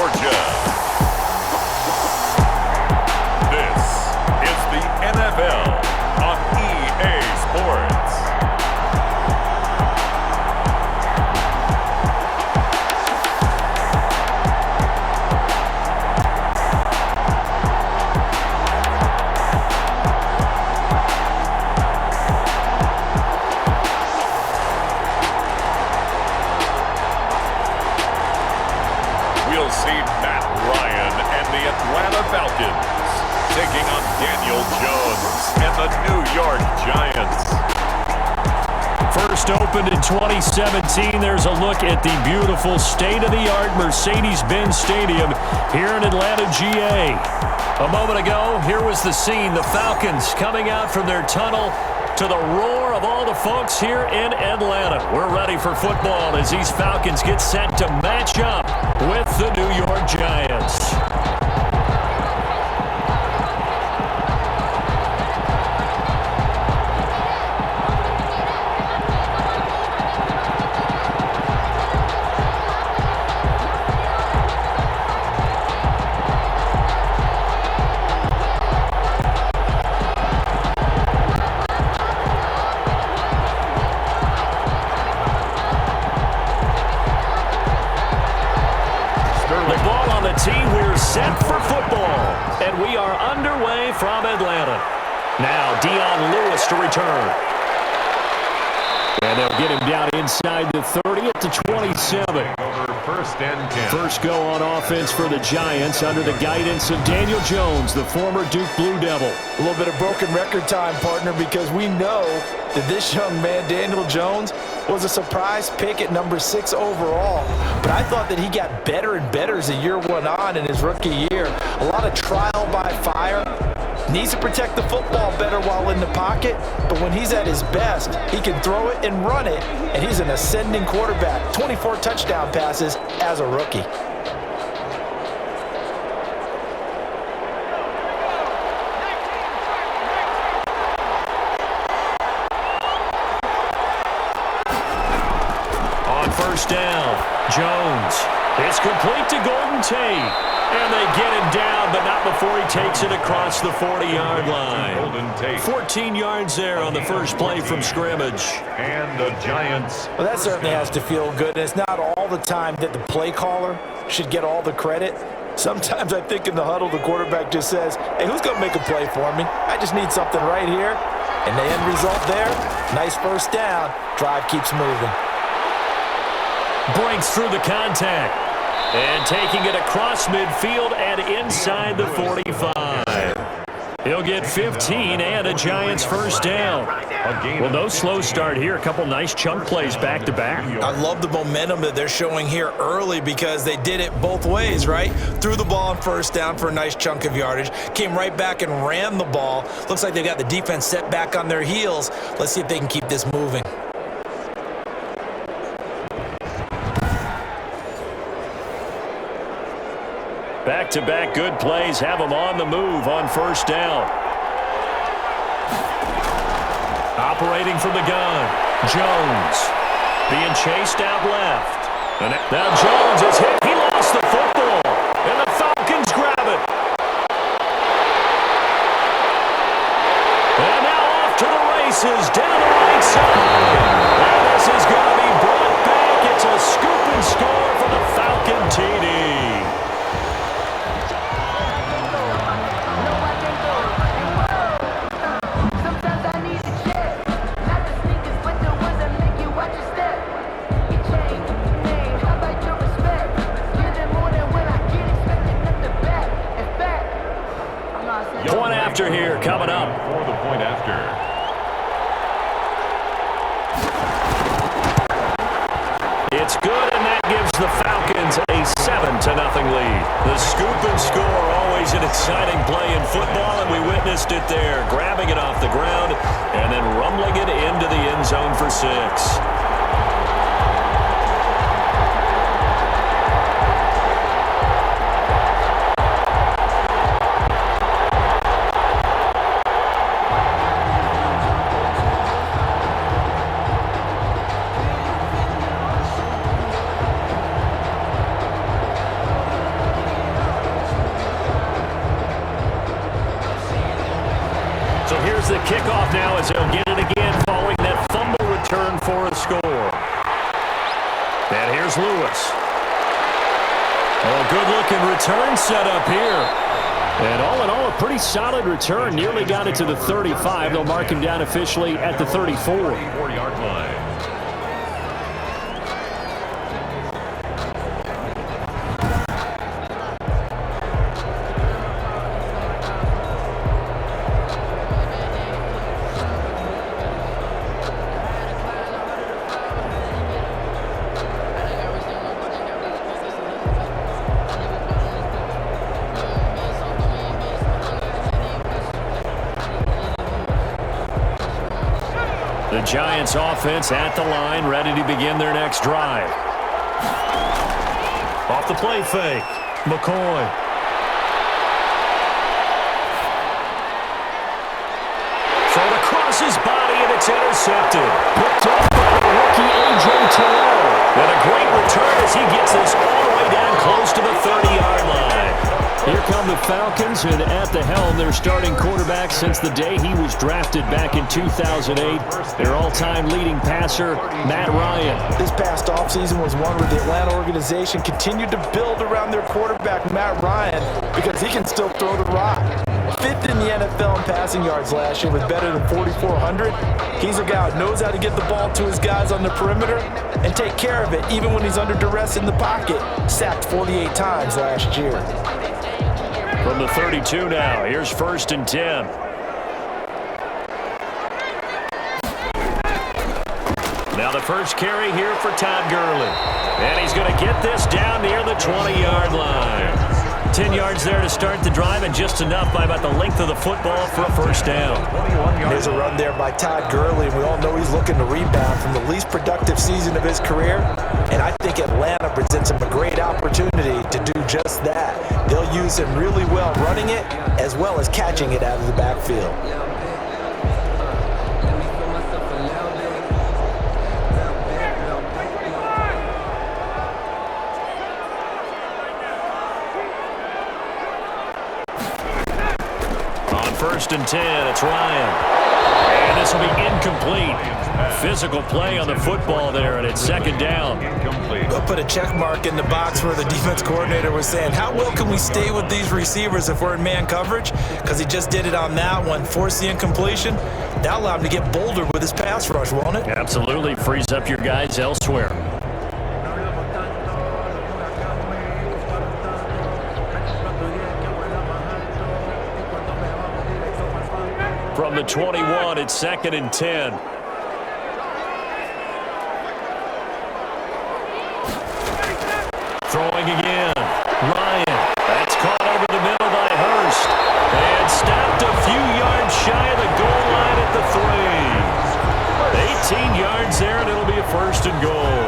Georgia. This is the NFL on EA Sports. We'll see Matt Ryan and the Atlanta Falcons taking on Daniel Jones and the New York Giants. First opened in 2017, there's a look at the beautiful state-of-the-art Mercedes-Benz Stadium here in Atlanta, GA. A moment ago, here was the scene. The Falcons coming out from their tunnel to the roar of all the folks here in Atlanta. We're ready for football as these Falcons get set to match up with the New York Giants. We're set for football, and we are underway from Atlanta. Now, Dion Lewis to return. And they'll get him down inside the 30 at the 27. First and 10. First go on offense for the Giants under the guidance of Daniel Jones, the former Duke Blue Devil. A little bit of broken record time, partner, because we know that this young man, Daniel Jones, was a surprise pick at number 6 overall. But I thought that he got better and better as the year went on in his rookie year. A lot of trial by fire. Needs to protect the football better while in the pocket, but when he's at his best, he can throw it and run it, and he's an ascending quarterback. 24 touchdown passes as a rookie. On first down, Jones. It's complete to Golden Tate. And they get him down, but not before he takes it across the 40-yard line. 14 yards there on the first play from scrimmage. And the Giants. Well, that certainly has to feel good. And it's not all the time that the play caller should get all the credit. Sometimes I think in the huddle, the quarterback just says, hey, who's going to make a play for me? I just need something right here. And the end result there, nice first down. Drive keeps moving. Breaks through the contact. And taking it across midfield and inside the 45. He'll get 15 and a Giants first down. Well, no slow start here. A couple nice chunk plays back-to-back. I love the momentum that they're showing here early because they did it both ways, right? Threw the ball on first down for a nice chunk of yardage. Came right back and ran the ball. Looks like they got the defense set back on their heels. Let's see if they can keep this moving. Back-to-back good plays have them on the move on first down. Operating from the gun, Jones being chased out left. And now Jones is hit. He lost the football, and the Falcons grab it. And now off to the races down the right side. And this is going to be brought back. It's a scoop and score for the Falcon TD. Here coming up. For the point after. It's good, and that gives the Falcons a 7-0 lead. The scoop and score, always an exciting play in football, and we witnessed it there, grabbing it off the ground and then rumbling it into the end zone for 6. Here's the kickoff now as they'll get it again following that fumble return for a score. And here's Lewis. Oh, good-looking return set up here. And all in all, a pretty solid return. Nearly got it to the 35. They'll mark him down officially at the 34. 4-yard line. The Giants offense at the line, ready to begin their next drive. Off the play fake, McCoy. Thrown across his body, and it's intercepted. Picked off by the rookie A.J. Terrell. And a great return as he gets this all the way down close to the 30-yard line. Here come the Falcons, and at the helm, their starting quarterback since the day he was drafted back in 2008. Their all-time leading passer, Matt Ryan. This past offseason was one where the Atlanta organization continued to build around their quarterback, Matt Ryan, because he can still throw the rock. Fifth in the NFL in passing yards last year with better than 4,400. He's a guy who knows how to get the ball to his guys on the perimeter and take care of it even when he's under duress in the pocket. Sacked 48 times last year. From the 32 now, here's 1st and 10. Now the first carry here for Todd Gurley. And he's going to get this down near the 20-yard line. 10 yards there to start the drive, and just enough by about the length of the football for a first down. There's a run there by Todd Gurley, and we all know he's looking to rebound from the least productive season of his career. And I think Atlanta presents him a great opportunity to do just that. They'll use him really well running it as well as catching it out of the backfield. On 1st and 10, it's Ryan. And this will be incomplete. Physical play on the football there, and it's 2nd down. They'll put a check mark in the box where the defense coordinator was saying, how well can we stay with these receivers if we're in man coverage? Because he just did it on that one, forced the incompletion. That'll allow him to get bolder with his pass rush, won't it? Absolutely. Frees up your guys elsewhere. From the 21, it's 2nd and 10. Throwing again. Ryan. That's caught over the middle by Hurst. And stopped a few yards shy of the goal line at the 3. 18 yards there, and it'll be a 1st and goal.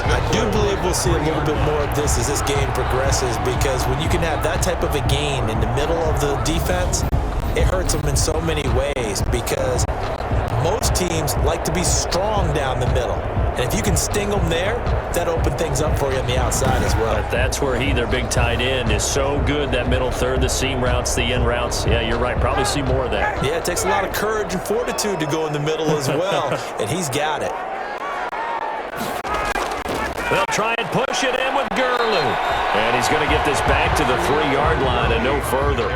I do believe we'll see a little bit more of this as this game progresses, because when you can have that type of a gain in the middle of the defense, it hurts them in so many ways, because most teams like to be strong down the middle. And if you can sting them there, that opens things up for you on the outside as well. But that's where their big tight end, is so good, that middle third, the seam routes, the in routes. Yeah, you're right. Probably see more of that. Yeah, it takes a lot of courage and fortitude to go in the middle as well, and he's got it. They'll try and push it in with Gurley. And he's going to get this back to the 3-yard line and no further.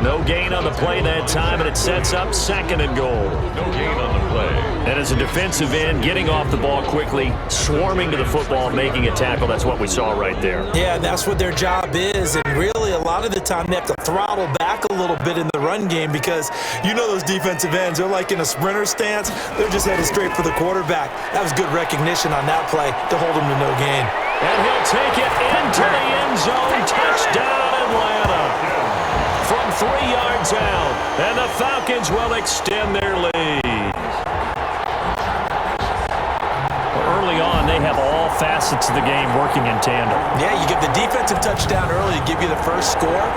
No gain on the play that time, and it sets up 2nd and goal. No gain on the play. And as a defensive end, getting off the ball quickly, swarming to the football, making a tackle, that's what we saw right there. Yeah, and that's what their job is. And really, a lot of the time, they have to throttle back a little bit in the run game, because you know those defensive ends, they're like in a sprinter stance. They're just headed straight for the quarterback. That was good recognition on that play to hold him to no gain. And he'll take it into the end zone. Touchdown, Atlanta. From 3 yards out, and the Falcons will extend their lead. Early on, they have all facets of the game working in tandem. Yeah, you give the defensive touchdown early to give you the first score,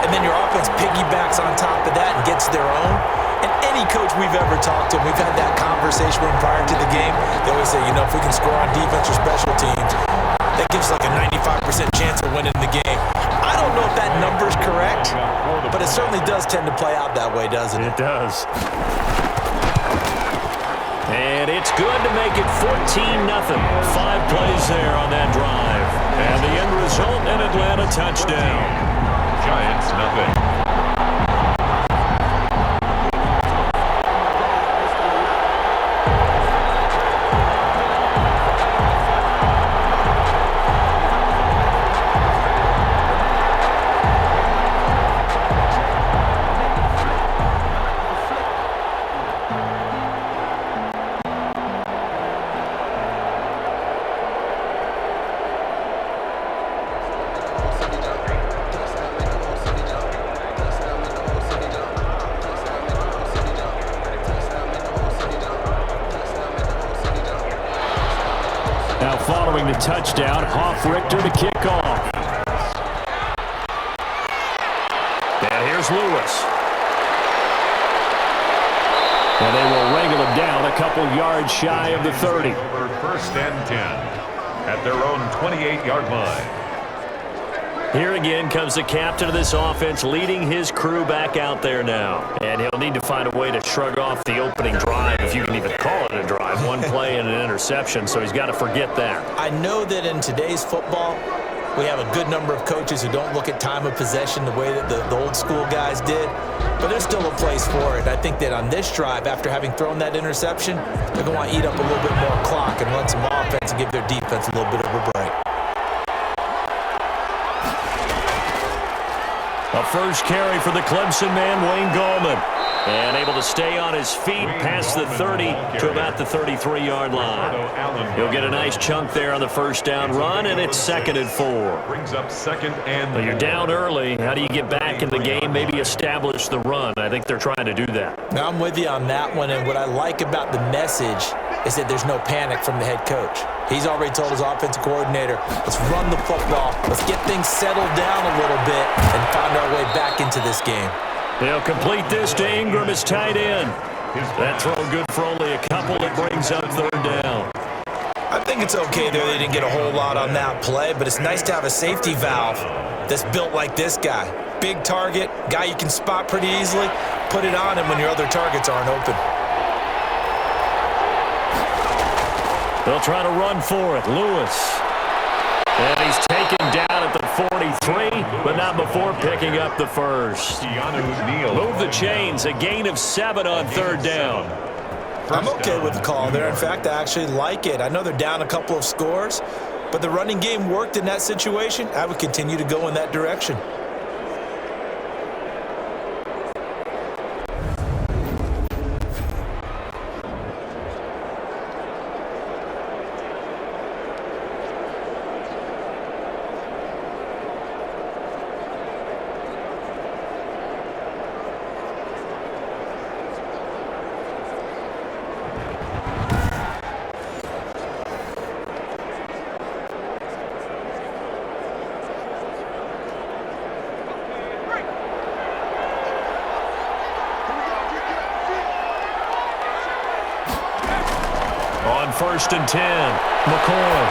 and then your offense piggybacks on top of that and gets their own. And any coach we've ever talked to, we've had that conversation with them prior to the game. They always say, you know, if we can score on defense or special teams, that gives like a 95% chance of winning the game. I don't know if that number's correct, but it certainly does tend to play out that way, doesn't it? It does. And it's good to make it 14-0. 5 plays there on that drive. And the end result, an Atlanta touchdown. Giants nothing. Now following the touchdown, Richter to kick off. And here's Lewis. And they will wrangle him down a couple yards shy of the 30. Over 1st and 10 at their own 28-yard line. Here again comes the captain of this offense leading his crew back out there now. And he'll need to find a way to shrug off the opening drive, if you can even call it a drive. One play and an interception, so he's got to forget that. I know that in today's football, we have a good number of coaches who don't look at time of possession the way that the old school guys did, but there's still a place for it. I think that on this drive, after having thrown that interception, they're going to want to eat up a little bit more clock and run some offense and give their defense a little bit of a break. A first carry for the Clemson man, Wayne Gallman. And able to stay on his feet past the 30 to about the 33-yard line. He'll get a nice chunk there on the first down run, and it's 2nd and 4. Brings up 2nd and 4. Well, you're down early. How do you get back in the game, maybe establish the run? I think they're trying to do that. Now, I'm with you on that one, and what I like about the message is that there's no panic from the head coach. He's already told his offensive coordinator, let's run the football, let's get things settled down a little bit and find our way back into this game. They'll complete this to Ingram as tight end. That throw good for only a couple. It brings up 3rd down. I think it's okay there. They didn't get a whole lot on that play, but it's nice to have a safety valve that's built like this guy. Big target, guy you can spot pretty easily. Put it on him when your other targets aren't open. They'll try to run for it. Lewis. And he's taken down at the 43, but not before picking up the first. Move the chains, a gain of 7 on 3rd down. I'm okay with the call there. In fact, I actually like it. I know they're down a couple of scores, but the running game worked in that situation. I would continue to go in that direction. On 1st and 10, McCoy.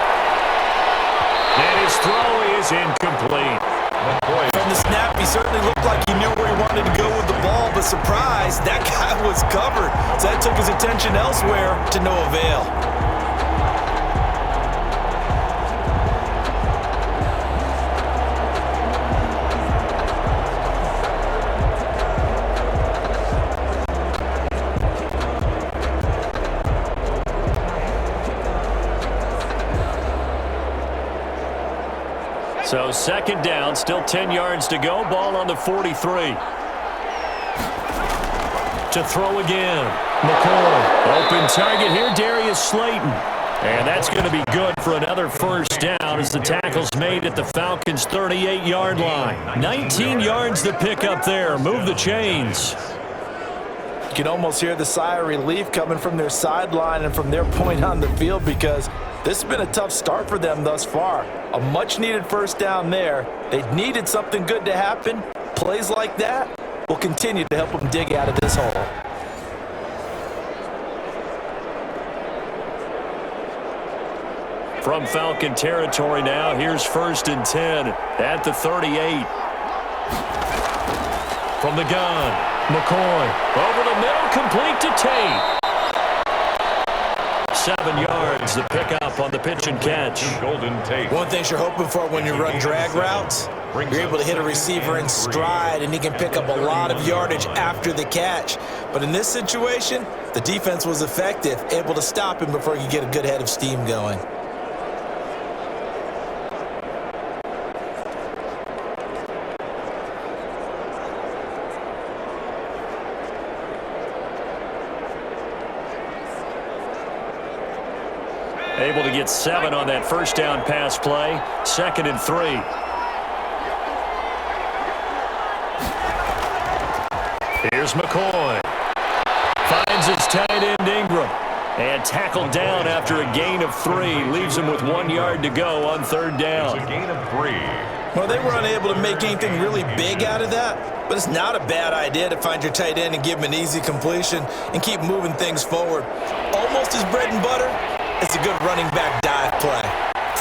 And his throw is incomplete. From the snap, he certainly looked like he knew where he wanted to go with the ball, but surprise, that guy was covered. So that took his attention elsewhere to no avail. So 2nd down, still 10 yards to go. Ball on the 43. To throw again. McCoy. Open target here, Darius Slayton. And that's going to be good for another first down as the tackle's made at the Falcons' 38-yard line. 19 yards to pick up there. Move the chains. You can almost hear the sigh of relief coming from their sideline and from their point on the field because this has been a tough start for them thus far. A much-needed first down there. They needed something good to happen. Plays like that will continue to help them dig out of this hole. From Falcon territory now, here's 1st and 10 at the 38. From the gun, McCoy. Over the middle, complete to Tate. 7 yards, the pickup on the pitch and catch. Golden Tate. One thing you're hoping for when you run drag routes, you're able to hit a receiver in stride, and he can pick up a lot of yardage after the catch. But in this situation, the defense was effective, able to stop him before he could get a good head of steam going. Able to get 7 on that first down pass play. 2nd and 3. Here's McCoy. Finds his tight end Ingram. And tackled down after a gain of 3. Leaves him with 1 yard to go on 3rd down. It's a gain of 3. Well, they were unable to make anything really big out of that, but it's not a bad idea to find your tight end and give him an easy completion and keep moving things forward. Almost his bread and butter. It's a good running back dive play.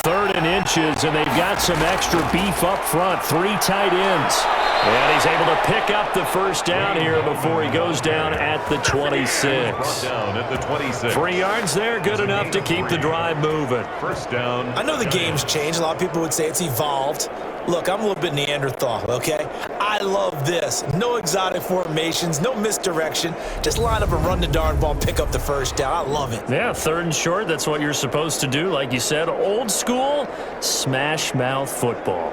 3rd and inches, and they've got some extra beef up front. 3 tight ends. And he's able to pick up the first down here before he goes down at the 26. Brought down at the 26. 3 yards there, good enough to keep the drive moving. First down. I know the game's changed. A lot of people would say it's evolved. Look, I'm a little bit Neanderthal, okay? I love this. No exotic formations, no misdirection. Just line up a run the darn ball, pick up the first down. I love it. Yeah, 3rd and short, that's what you're supposed to do. Like you said, old school, smash mouth football.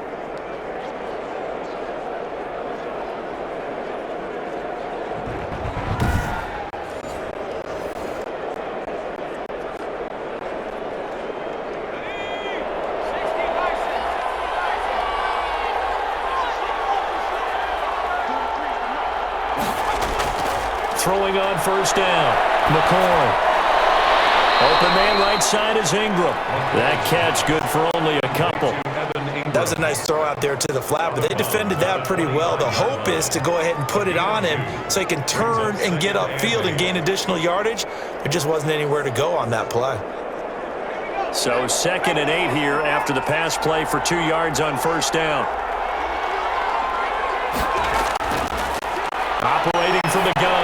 Throwing on first down, McCoy. Open man right side is Ingram. That catch good for only a couple. That was a nice throw out there to the flat, but they defended that pretty well. The hope is to go ahead and put it on him so he can turn and get upfield and gain additional yardage. There just wasn't anywhere to go on that play. So 2nd and 8 here after the pass play for 2 yards on first down. Operating from the gun.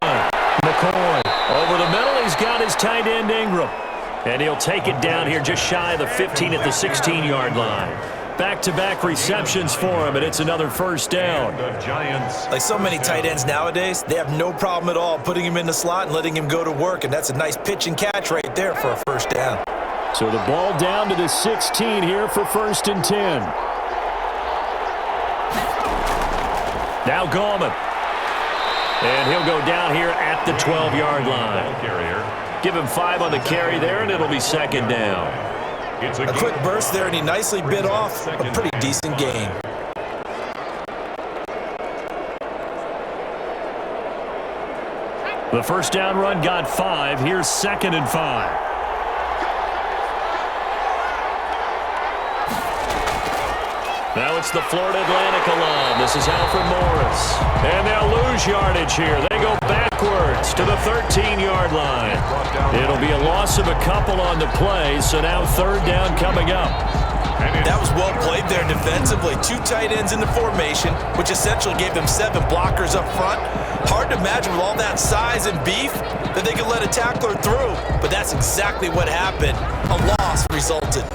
McCoy over the middle. He's got his tight end Ingram. And he'll take it down here just shy of the 15 at the 16-yard line. Back-to-back receptions for him, and it's another first down. The Giants. Like so many tight ends nowadays, they have no problem at all putting him in the slot and letting him go to work, and that's a nice pitch and catch right there for a first down. So the ball down to the 16 here for 1st and 10. Now Gorman. And he'll go down here at the 12-yard line. Give him 5 on the carry there, and it'll be 2nd down. It's A quick burst there, and he nicely bit off a pretty decent gain. The first down run got 5. Here's 2nd and 5. Now it's the Florida Atlantic alum. This is Alfred Morris. And they'll lose yardage here. They go backwards to the 13-yard line. It'll be a loss of a couple on the play, so now 3rd down coming up. That was well played there defensively. 2 tight ends in the formation, which essentially gave them 7 blockers up front. Hard to imagine with all that size and beef that they could let a tackler through, but that's exactly what happened. A loss resulted.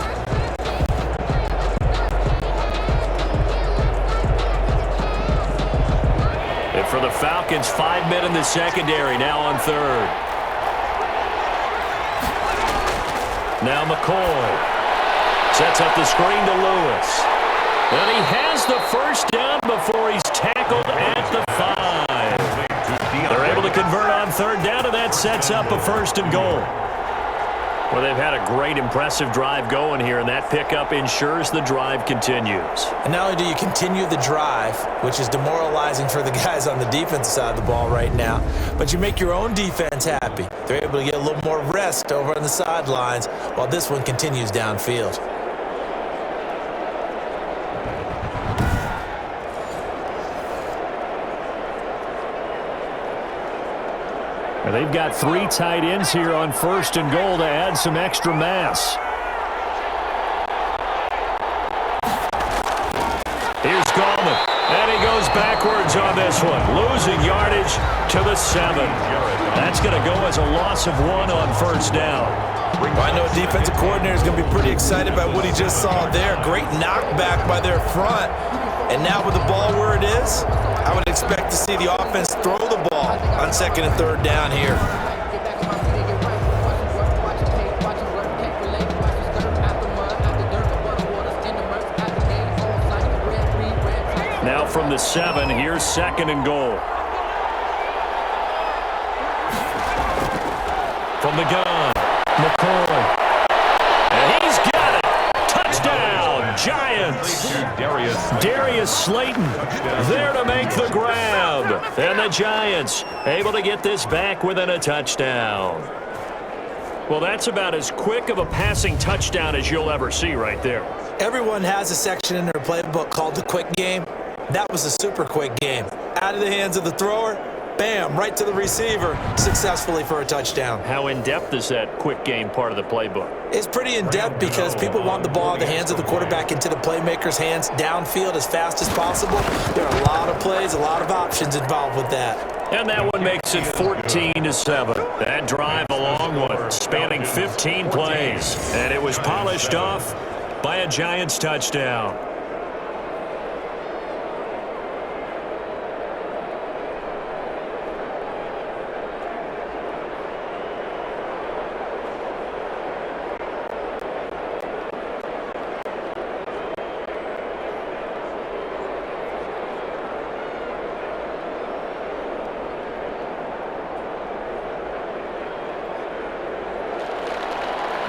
And for the Falcons, 5 men in the secondary, now on 3rd. Now McCoy. Sets up the screen to Lewis. And he has the first down before he's tackled at the 5. They're able to convert on 3rd down, and that sets up a 1st and goal. Well, they've had a great, impressive drive going here, and that pickup ensures the drive continues. And not only do you continue the drive, which is demoralizing for the guys on the defensive side of the ball right now, but you make your own defense happy. They're able to get a little more rest over on the sidelines while this one continues downfield. And they've got 3 tight ends here on 1st and goal to add some extra mass. Here's Gorman, and he goes backwards on this one, losing yardage to the 7. That's going to go as a loss of 1 on first down. Well, I know a defensive coordinator is going to be pretty excited about what he just saw there. Great knockback by their front. And now with the ball where it is, I would expect to see the offense throw the ball on 2nd and 3rd down here. Now from the 7, here's 2nd and goal. From the gun, McCoy. And he's got it. Touchdown, Giants. Darius Slayton there to make the grab. And the Giants able to get this back within a touchdown. Well, that's about as quick of a passing touchdown as you'll ever see right there. Everyone has a section in their playbook called the quick game. That was a super quick game. Out of the hands of the thrower, bam, right to the receiver, successfully for a touchdown. How in-depth is that quick game part of the playbook? It's pretty in-depth because people want the ball in the hands of the quarterback into the playmaker's hands downfield as fast as possible. There are a lot of plays, a lot of options involved with that. And that one makes it 14-7. That drive a long one, spanning 15 plays. And it was polished off by a Giants touchdown.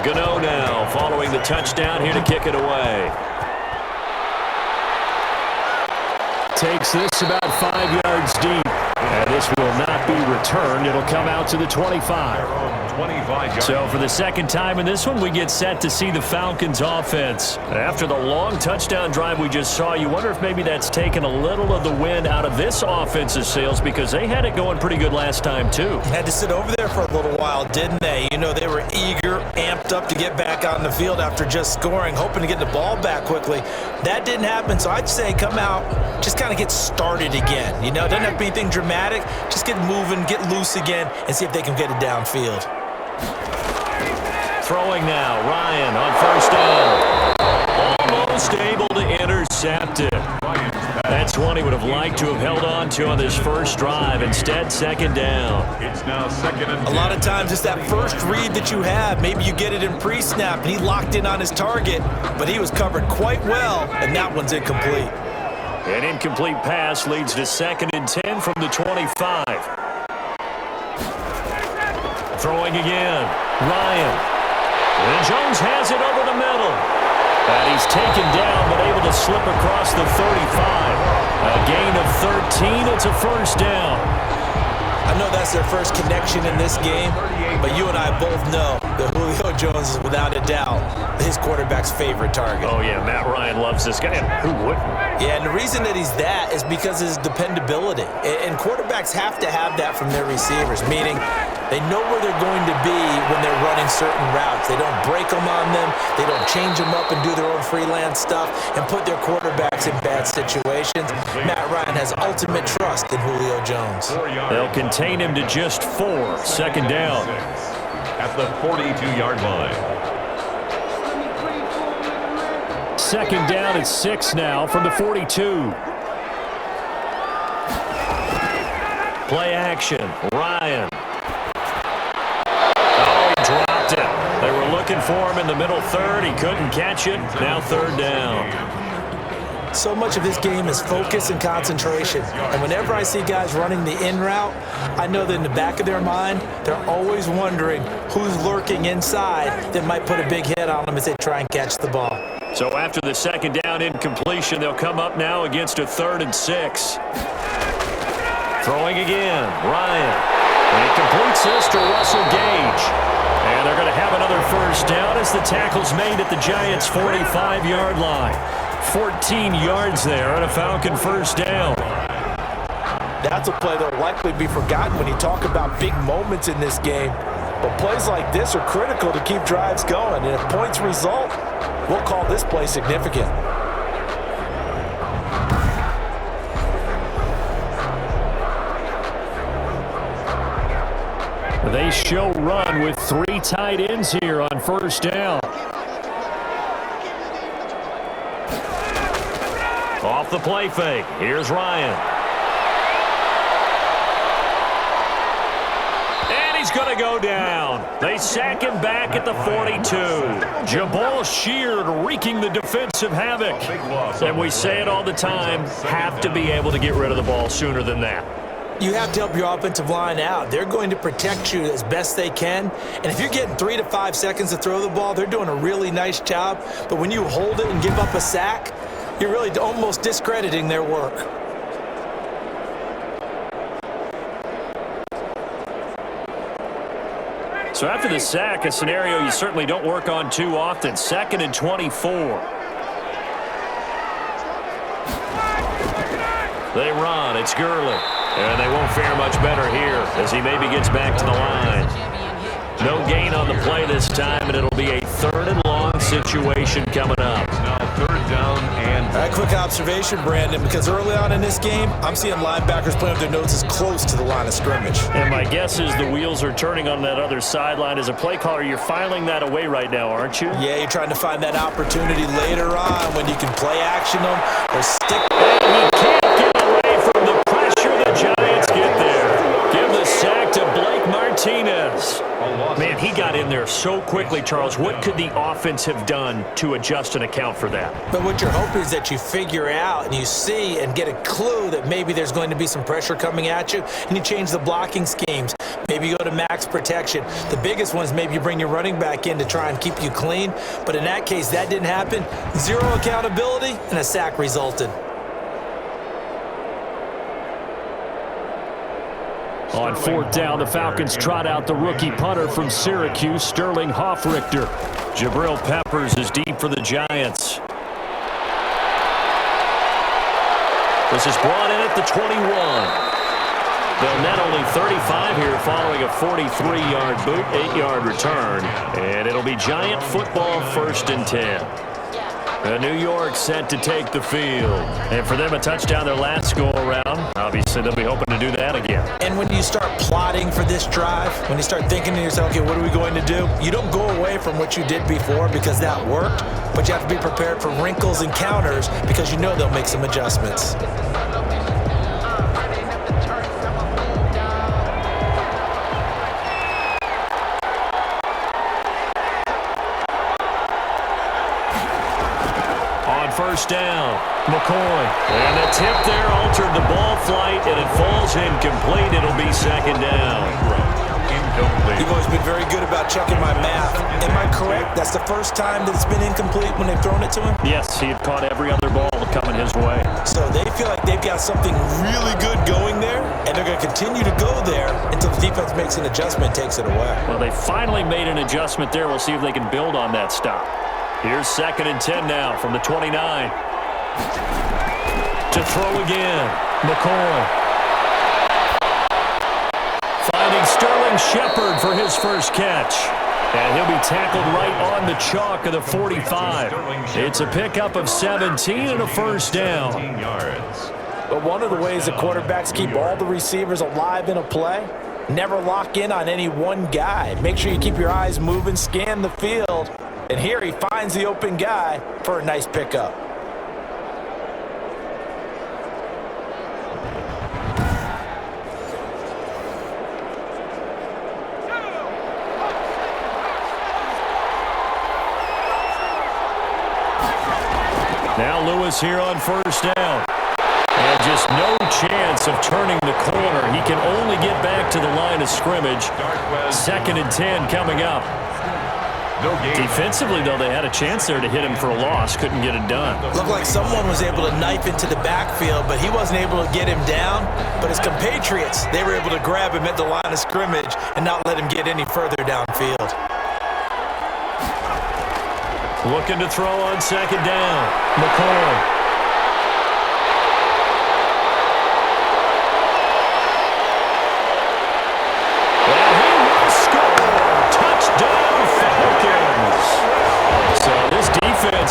Gano now following the touchdown here to kick it away. Takes this about 5 yards deep. And this will not be returned. It'll come out to the 25. So for the second time in this one, we get set to see the Falcons offense. After the long touchdown drive we just saw, you wonder if maybe that's taken a little of the wind out of this offensive sails because they had it going pretty good last time too. Had to sit over there for a little while, didn't they? You know, they were eager, amped up to get back on the field after just scoring, hoping to get the ball back quickly. That didn't happen, so I'd say come out, just kind of get started again. You know, it doesn't have to be anything dramatic. Just get moving, get loose again, and see if they can get it downfield. Throwing now, Ryan on first down. Almost able to intercept it. That's one he would have liked to have held on to on this first drive. Instead, second down. It's now 2nd and 10. A lot of times it's that first read that you have. Maybe you get it in pre-snap, and he locked in on his target, but he was covered quite well, and that one's incomplete. An incomplete pass leads to 2nd and 10 from the 25. Throwing again, Ryan. And Jones has it over the middle. And he's taken down, but able to slip across the 35. A gain of 13. It's a first down. I know that's their first connection in this game, but you and I both know that Julio Jones is without a doubt his quarterback's favorite target. Oh, yeah, Matt Ryan loves this guy. Who wouldn't? Yeah, and the reason that he's that is because of his dependability. And quarterbacks have to have that from their receivers, meaning they know where they're going to be when they're running certain routes. They don't break them on them. They don't change them up and do their own freelance stuff and put their quarterbacks in bad situations. Matt Ryan has ultimate trust in Julio Jones. They'll contain him to just 4. Second down. At the 42-yard line. Second down at 6 now from the 42. Play action. Ryan. Oh, he dropped it. They were looking for him in the middle third. He couldn't catch it. Now third down. So much of this game is focus and concentration. And whenever I see guys running the in route, I know that in the back of their mind, they're always wondering who's lurking inside that might put a big hit on them as they try and catch the ball. So after the second down incompletion, they'll come up now against a 3rd and 6. Throwing again, Ryan. And he completes this to Russell Gage. And they're going to have another first down as the tackle's made at the Giants' 45-yard line. 14 yards there and a Falcon first down. That's a play that will likely be forgotten when you talk about big moments in this game. But plays like this are critical to keep drives going. And if points result, we'll call this play significant. show run with 3 tight ends here on first down. Off the play fake, here's Ryan. And he's going to go down. They sack him back at the 42. Jabal Sheard wreaking the defensive havoc. And we say it all the time, have to be able to get rid of the ball sooner than that. You have to help your offensive line out. They're going to protect you as best they can. And if you're getting 3 to 5 seconds to throw the ball, they're doing a really nice job. But when you hold it and give up a sack, you're really almost discrediting their work. So after the sack, a scenario you certainly don't work on too often. 2nd and 24. They run. It's Gurley. And they won't fare much better here as he maybe gets back to the line. No gain on the play this time, and it'll be a 3rd and long situation coming up. Now 3rd down and... All right, quick observation, Brandon, because early on in this game, I'm seeing linebackers playing with their noses close to the line of scrimmage. And my guess is the wheels are turning on that other sideline. As a play caller, you're filing that away right now, aren't you? Yeah, you're trying to find that opportunity later on when you can play action them or stick. And he can't get away from the pressure the Giants get there. Give the sack to Blake Martinez. Man, he got in there so quickly, Charles. What could the offense have done to adjust and account for that? But what you're hoping is that you figure out and you see and get a clue that maybe there's going to be some pressure coming at you, and you change the blocking schemes. Maybe you go to max protection. The biggest one is maybe you bring your running back in to try and keep you clean. But in that case, that didn't happen. 0 accountability, and a sack resulted. On 4th down, the Falcons trot out the rookie punter from Syracuse, Sterling Hoffrichter. Jabril Peppers is deep for the Giants. This is brought in at the 21. They'll net only 35 here following a 43-yard boot, 8-yard return. And it'll be Giant football 1st and 10. New York set to take the field. And for them, a touchdown their last go-around. Obviously, they'll be hoping to do that again. And when you start plotting for this drive, when you start thinking to yourself, okay, what are we going to do? You don't go away from what you did before because that worked, but you have to be prepared for wrinkles and counters because you know they'll make some adjustments. First down, McCoy. And the tip there altered the ball flight, and it falls incomplete. It'll be 2nd down. Incomplete. You've always been very good about checking my math. Am I correct? That's the first time that it's been incomplete when they've thrown it to him? Yes, he had caught every other ball coming his way. So they feel like they've got something really good going there, and they're going to continue to go there until the defense makes an adjustment and takes it away. Well, they finally made an adjustment there. We'll see if they can build on that stop. Here's 2nd and 10 now from the 29. To throw again, McCoy. Finding Sterling Shepard for his first catch. And he'll be tackled right on the chalk of the 45. It's a pickup of 17 and a 1st down. But one of the ways the quarterbacks keep all the receivers alive in a play, never lock in on any one guy. Make sure you keep your eyes moving, scan the field. And here he finds the open guy for a nice pickup. Now Lewis here on 1st down. And just no chance of turning the corner. He can only get back to the line of scrimmage. 2nd and 10 coming up. Defensively, though, they had a chance there to hit him for a loss. Couldn't get it done. Looked like someone was able to knife into the backfield, but he wasn't able to get him down. But his compatriots, they were able to grab him at the line of scrimmage and not let him get any further downfield. Looking to throw on 2nd down. McCoy.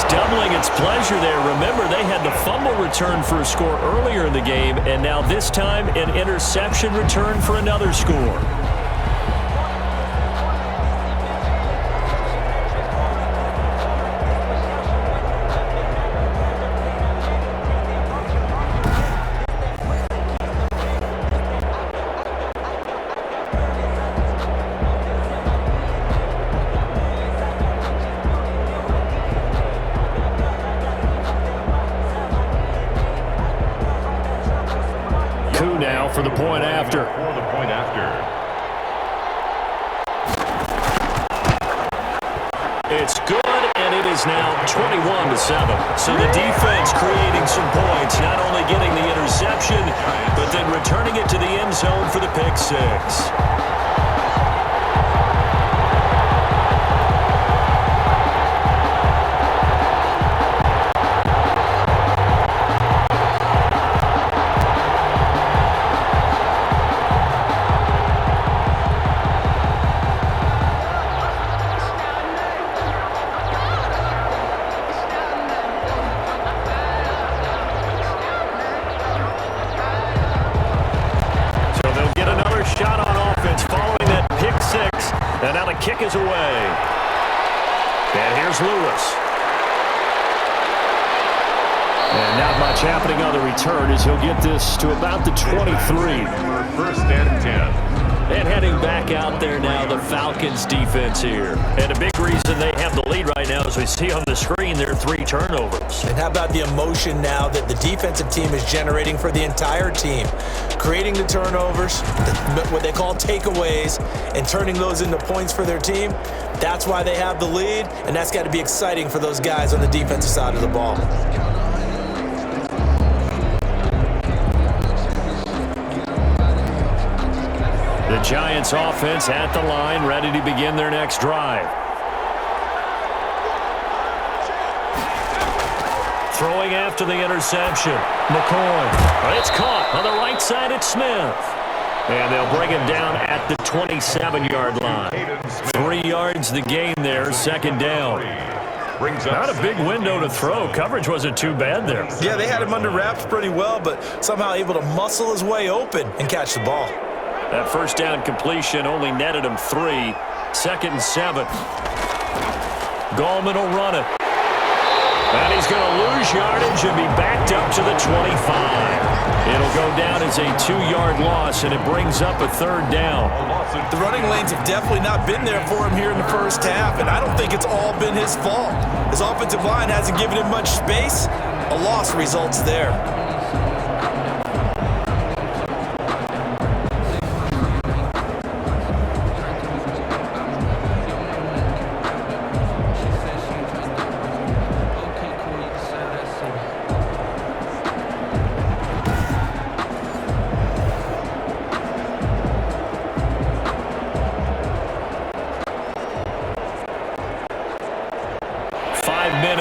Doubling its pleasure there. Remember, they had the fumble return for a score earlier in the game, and now this time an interception return for another score. 2 now for the point after. It's good, and it is now 21-7. So the defense creating some points, not only getting the interception, but then returning it to the end zone for the pick six. And now the kick is away. And here's Lewis. And not much happening on the return as he'll get this to about the 23. First and 10. And heading back out there now, the Falcons defense here. And a big reason they have the lead right now, as we see on the screen, there are 3 turnovers. And how about the emotion now that the defensive team is generating for the entire team? Creating the turnovers, what they call takeaways, and turning those into points for their team. That's why they have the lead, and that's got to be exciting for those guys on the defensive side of the ball. The Giants offense at the line, ready to begin their next drive. Throwing after the interception. McCoy. It's caught on the right side at Smith. And they'll bring him down at the 27-yard line. 3 yards the gain there, second down. Not a big window to throw. Coverage wasn't too bad there. Yeah, they had him under wraps pretty well, but somehow able to muscle his way open and catch the ball. That first down completion only netted him 3. Second and 7. Gallman will run it. And he's going to lose yardage and be backed up to the 25. It'll go down as a 2-yard loss, and it brings up a third down. The running lanes have definitely not been there for him here in the first half, and I don't think it's all been his fault. His offensive line hasn't given him much space. A loss results there.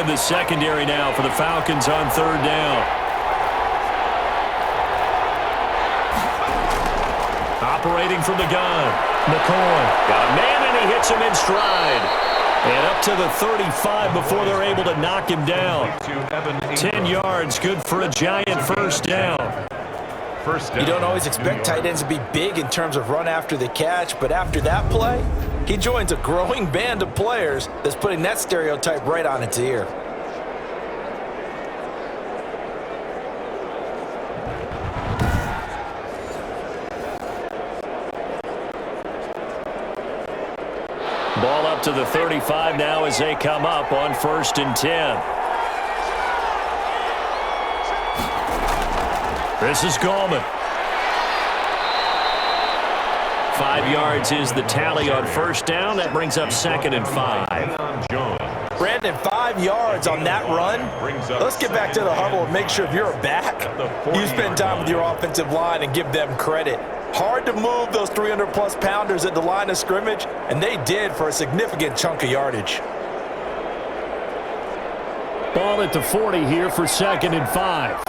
The secondary now for the Falcons on third down. Operating from the gun. McCoy got a man, and he hits him in stride. And up to the 35 before they're able to knock him down. 10 yards, good for a Giant first down. You don't always expect tight ends to be big in terms of run after the catch, but after that play, he joins a growing band of players that's putting that stereotype right on its ear. Ball up to the 35 now as they come up on first and 10. This is Gallman. 5 yards is the tally on first down. That brings up second and 5. Brandon, 5 yards on that run. Let's get back to the huddle and make sure if you're back, you spend time with your offensive line and give them credit. Hard to move those 300-plus pounders at the line of scrimmage, and they did for a significant chunk of yardage. Ball at the 40 here for second and 5.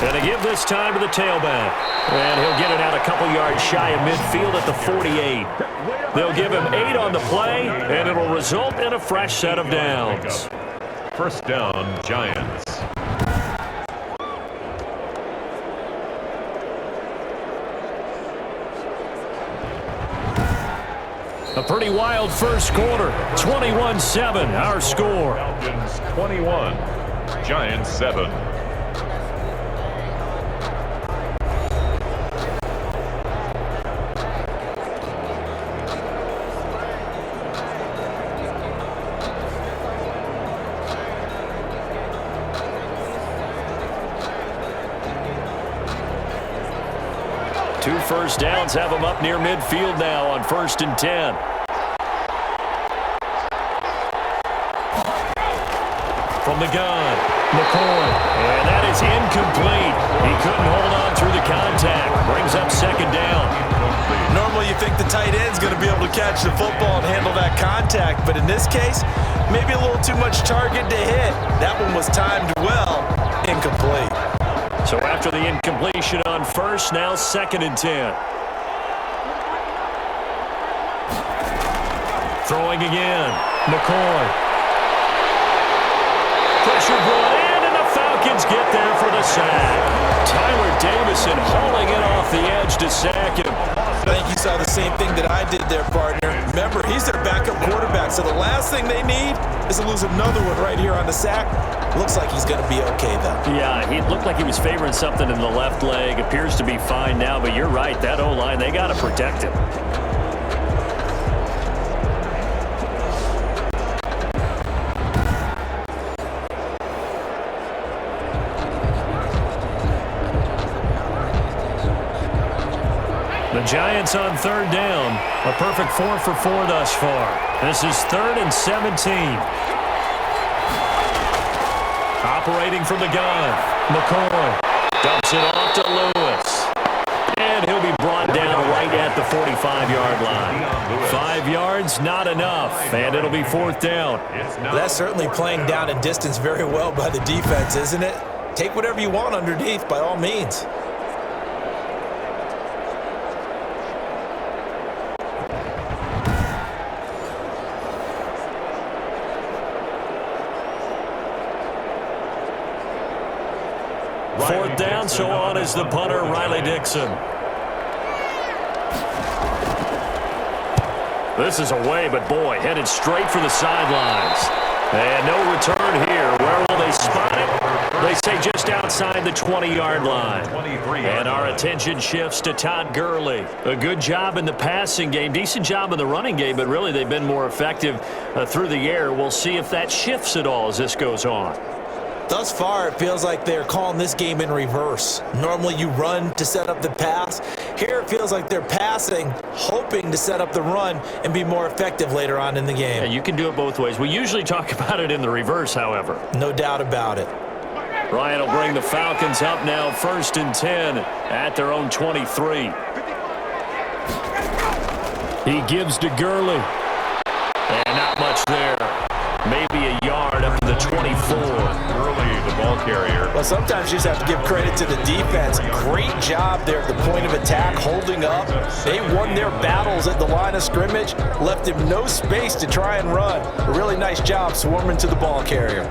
And they give this time to the tailback. And he'll get it out a couple yards shy of midfield at the 48. They'll give him 8 on the play, and it'll result in a fresh set of downs. First down, Giants. A pretty wild first quarter. 21-7, our score. Falcons 21, Giants 7. first downs have them up near midfield now on 1st and 10. From the gun, McCoy, and that is incomplete. He couldn't hold on through the contact. Brings up 2nd down. Normally you think the tight end's going to be able to catch the football and handle that contact, but in this case, maybe a little too much target to hit. That one was timed well, incomplete. So after the incompletion on 1st, now 2nd and 10. Throwing again, McCoy. Pressure brought in, and the Falcons get there for the sack. Tyler Davison hauling it off the edge to sack him. I think you saw the same thing that I did there, partner. Remember, he's their backup quarterback, so the last thing they need is to lose another one right here on the sack. Looks like he's going to be okay, though. Yeah, he looked like he was favoring something in the left leg. Appears to be fine now, but you're right. That O-line, they got to protect him. The Giants on 3rd down. A perfect 4 for 4 thus far. This is 3rd and 17. Operating from the gun. McCoy dumps it off to Lewis. And he'll be brought down right at the 45-yard line. 5 yards, not enough. And it'll be 4th down. That's certainly playing down and distance very well by the defense, isn't it? Take whatever you want underneath, by all means. Fourth down, so on is the punter, Riley Dixon. This is away, but boy, headed straight for the sidelines. And no return here. Where will they spot it? They say just outside the 20-yard line. And our attention shifts to Todd Gurley. A good job in the passing game, decent job in the running game, but really they've been more effective through the air. We'll see if that shifts at all as this goes on. Thus far, it feels like they're calling this game in reverse. Normally, you run to set up the pass. Here, it feels like they're passing, hoping to set up the run and be more effective later on in the game. Yeah, you can do it both ways. We usually talk about it in the reverse, however. No doubt about it. Ryan will bring the Falcons up now, 1st and 10 at their own 23. He gives to Gurley. And not much there. Maybe a yard up to the 24. Gurley, the ball carrier. Well, sometimes you just have to give credit to the defense. Great job there at the point of attack, holding up. They won their battles at the line of scrimmage, left him no space to try and run. A really nice job swarming to the ball carrier.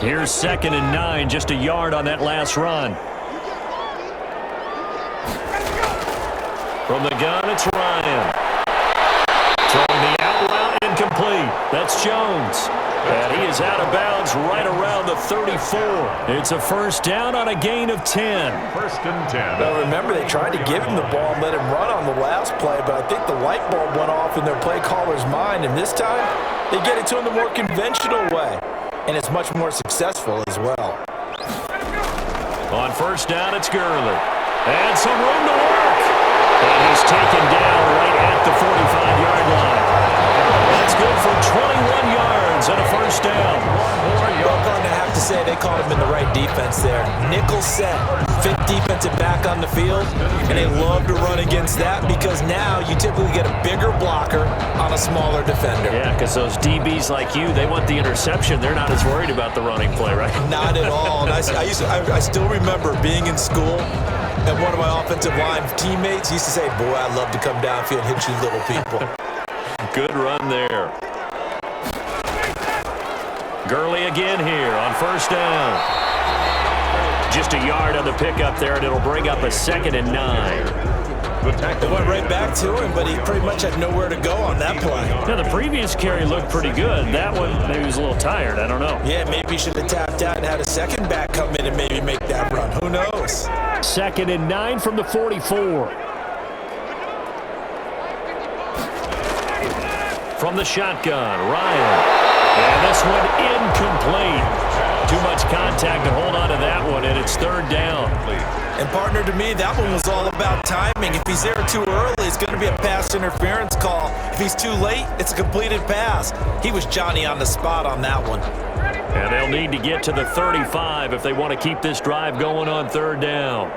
Here's 2nd and 9, just a yard on that last run. From the gun, it's Ryan. Throwing the out route, incomplete. That's Jones. And he is out of bounds right around the 34. It's a 1st down on a gain of 10. 1st and 10. Well, remember, they tried to give him the ball and let him run on the last play, but I think the light bulb went off in their play caller's mind, and this time they get it to him the more conventional way. And it's much more successful as well. On 1st down, it's Gurley. And some room to work. And he's taken down right at the 45-yard line. That's good for 21 yards and a 1st down. Well, going to have to say they caught him in the right defense there. Nickel set, 5th defensive back on the field, and they love to run against that because now you typically get a bigger blocker on a smaller defender. Yeah, because those DBs like you, they want the interception. They're not as worried about the running play, right? Not at all. And I still remember being in school, and one of my offensive line teammates used to say, boy, I'd love to come downfield and hit you little people. Good run there. Gurley again here on 1st down. Just a yard on the pickup there, and it'll bring up a 2nd and 9. They went right back to him, but he pretty much had nowhere to go on that play. Now, the previous carry looked pretty good. That one, maybe he was a little tired. I don't know. Yeah, maybe he should have tapped out and had a second back come in and maybe make that run. Who knows? 2nd and 9 from the 44. from the shotgun. Ryan. And this one incomplete. Too much contact to hold on to that one, and it's third down. And, partner, to me, that one was all about timing. If he's there too early, it's going to be a pass interference call. If he's too late, it's a completed pass. He was Johnny on the spot on that one. And they'll need to get to the 35 if they want to keep this drive going on third down.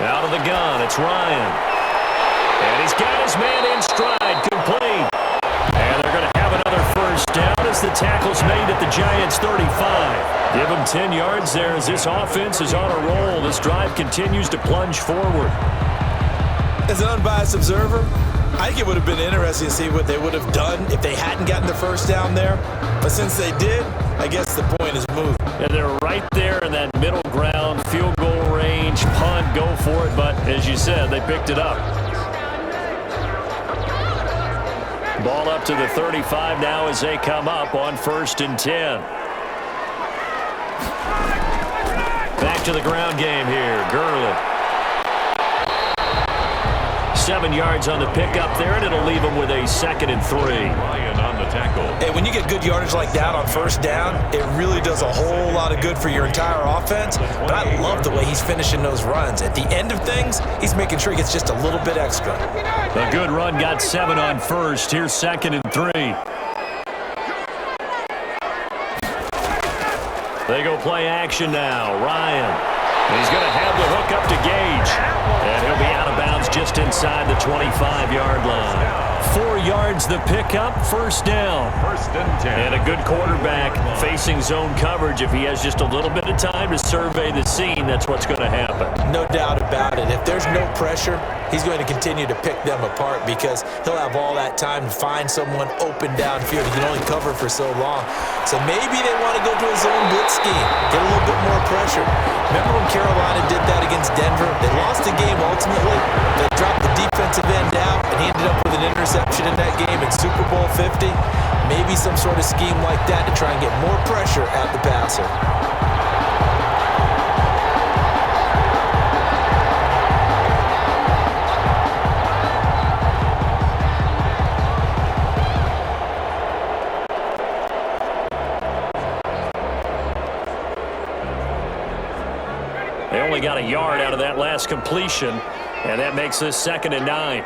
Out of the gun, it's Ryan. And he's got his man in stride, complete. And they're going to have another first down as the tackle's made at the Giants' 35. Give them 10 yards there as this offense is on a roll. This drive continues to plunge forward. As an unbiased observer, I think it would have been interesting to see what they would have done if they hadn't gotten the first down there. But since they did, I guess the point is moved. And they're right there in that middle ground, field goal range, punt, go for it. But as you said, they picked it up. Ball up to the 35 now as they come up on 1st and 10. Back to the ground game here. Gurley. 7 yards on the pickup there, and it'll leave him with a 2nd and 3. Ryan on the tackle. Hey, when you get good yardage like that on first down, it really does a whole lot of good for your entire offense. But I love the way he's finishing those runs. At the end of things, he's making sure he gets just a little bit extra. A good run, got 7 on first. Here's 2nd and 3. They go play action now. Ryan. He's going to have the hook up to Gage. And he'll be out of bounds just inside the 25-yard line. 4 yards the pickup, first down. 1st and 10. And a good quarterback facing zone coverage. If he has just a little bit of time to survey the scene, that's what's going to happen. No doubt about it. If there's no pressure, he's going to continue to pick them apart because he'll have all that time to find someone open downfield. He can only cover for so long. So maybe they want to go to a zone blitz scheme, get a little bit more pressure. Remember when Carolina did that against Denver? They lost the game ultimately. They dropped the defensive end out, and he ended up with an interception in that game in Super Bowl 50. Maybe some sort of scheme like that to try and get more pressure at the passer. They only got a yard out of that last completion, and that makes this 2nd and 9.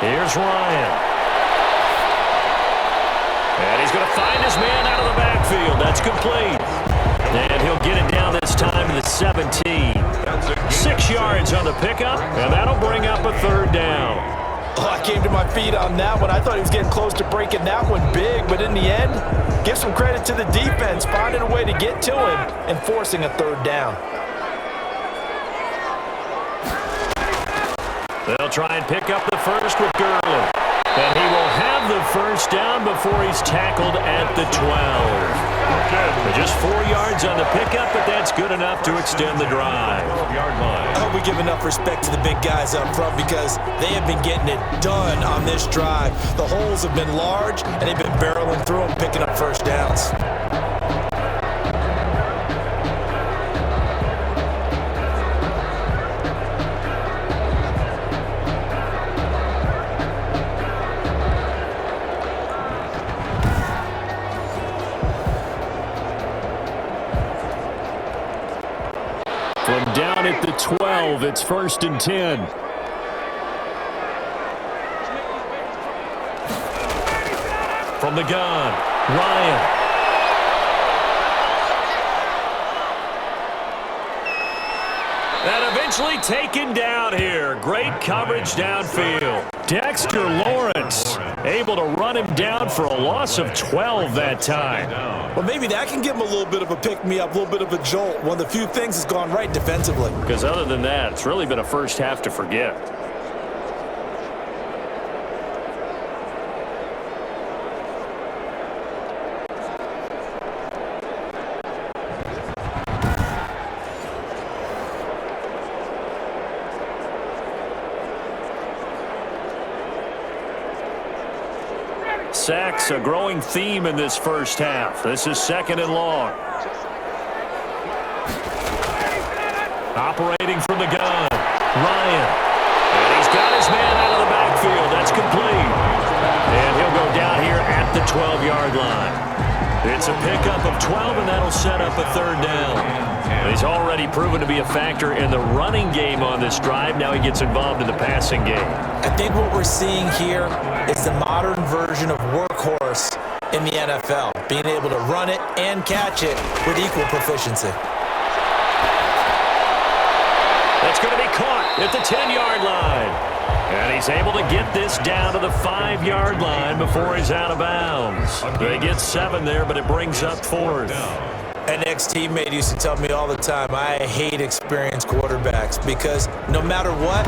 Here's Ryan. And he's going to find his man out of the backfield. That's complete. And he'll get it down this time to the 17. 6 yards on the pickup, and that'll bring up a 3rd down. Oh, I came to my feet on that one. I thought he was getting close to breaking that one big, but in the end, give some credit to the defense, finding a way to get to him and forcing a 3rd down. They'll try and pick up the first with Gurley. And he will have the first down before he's tackled at the 12. Just 4 yards on the pickup, but that's good enough to extend the drive. I hope we give enough respect to the big guys up front because they have been getting it done on this drive. The holes have been large, and they've been barreling through them, picking up first downs. From down at the 12, it's 1st and 10. From the gun, Ryan. And eventually taken down here. Great coverage downfield. Dexter Lawrence able to run him down for a loss of 12 that time. Well, maybe that can give him a little bit of a pick-me-up, a little bit of a jolt. One of the few things that's gone right defensively. Because other than that, it's really been a first half to forget. Sacks, a growing theme in this first half. This is 2nd and long. Operating from the gun, Ryan. 12-yard line. It's a pickup of 12, and that'll set up a third down. He's already proven to be a factor in the running game on this drive. Now he gets involved in the passing game. I think what we're seeing here is the modern version of workhorse in the NFL, being able to run it and catch it with equal proficiency. That's going to be caught at the 10-yard line. And he's able to get this down to the 5-yard line before he's out of bounds. They get 7 there, but it brings up 4th. An ex-teammate used to tell me all the time, I hate experienced quarterbacks because no matter what,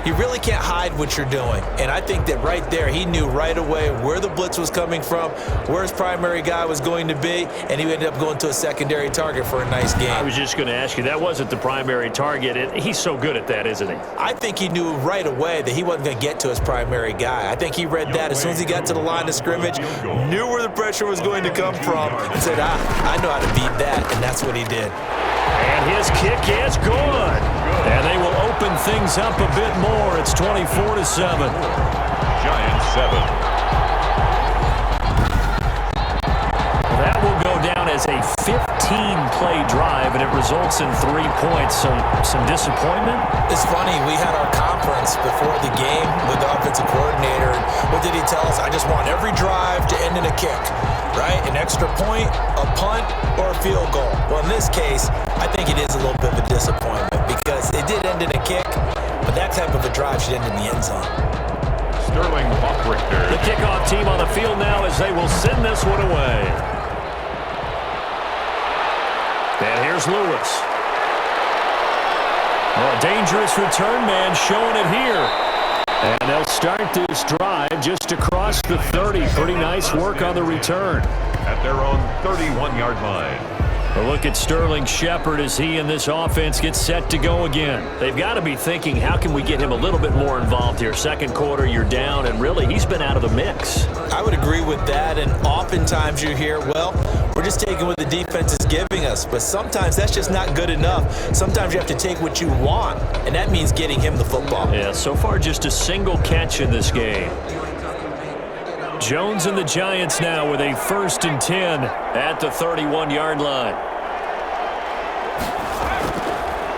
you really can't hide what you're doing. And I think that right there, he knew right away where the blitz was coming from, where his primary guy was going to be, and he ended up going to a secondary target for a nice game. I was just going to ask you, that wasn't the primary target. He's so good at that, isn't he? I think he knew right away that he wasn't going to get to his primary guy. I think he read that as soon as he got to the line of scrimmage, knew where the pressure was going to come from, and said, I know how to beat that, and that's what he did. And his kick is good. And they will open things up a bit more. It's 24-7. Giants 7. That will go down as a 15-play drive, and it results in 3 points. So some disappointment? It's funny, we had our conference before the game with the offensive coordinator. And what did he tell us? I just want every drive to end in a kick, right? An extra point, a punt, or a field goal. Well, in this case, I think it is a little bit of a disappointment because it did end in a kick, but that type of a drive should end in the end zone. Sterling Buckrichter. The kickoff team on the field now as they will send this one away. And here's Lewis. Oh, a dangerous return man showing it here. And they'll start this drive just across the 30. Pretty nice work on the return. At their own 31-yard line. A look at Sterling Shepard as he and this offense get set to go again. They've got to be thinking, how can we get him a little bit more involved here? Second quarter, you're down, and really, he's been out of the mix. I would agree with that, and oftentimes you hear, well, we're just taking what the defense is giving us, but sometimes that's just not good enough. Sometimes you have to take what you want, and that means getting him the football. Yeah, so far just a single catch in this game. Jones and the Giants now with a 1st and 10 at the 31-yard line.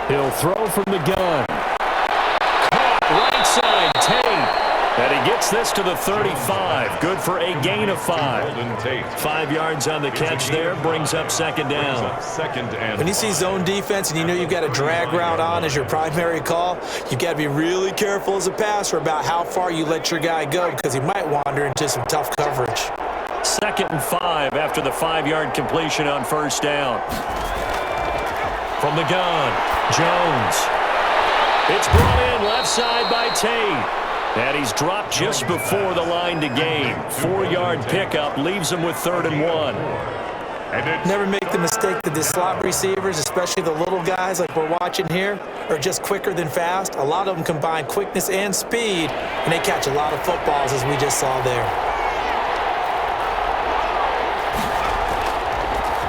He'll throw from the gun. Caught right side, Tate. And he gets this to the 35. Good for a gain of 5. 5 yards on the catch there. Brings up 2nd down. When you see zone defense and you know you've got a drag route on as your primary call, you've got to be really careful as a passer about how far you let your guy go because he might wander into some tough coverage. 2nd and 5 after the 5-yard completion on 1st down. From the gun, Jones. It's brought in left side by Tate. And he's dropped just before the line to gain. 4-yard pickup leaves him with 3rd and 1. Never make the mistake that the slot receivers, especially the little guys like we're watching here, are just quicker than fast. A lot of them combine quickness and speed, and they catch a lot of footballs as we just saw there.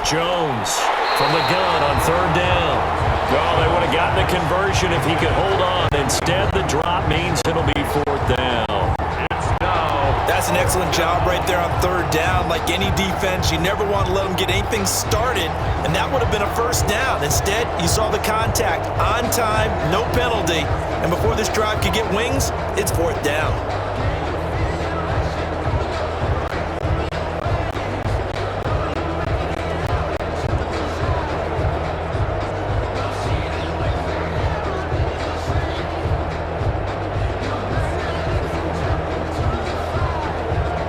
Jones from the gun on 3rd down. Well, they would have gotten a conversion if he could hold on. Instead, the drop means it'll be 4th down. That's an excellent job right there on 3rd down. Like any defense, you never want to let them get anything started, and that would have been a 1st down. Instead, you saw the contact on time, no penalty, and before this drive could get wings, it's 4th down.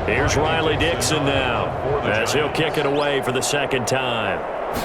Here's Riley Dixon now as he'll kick it away for the 2nd time. A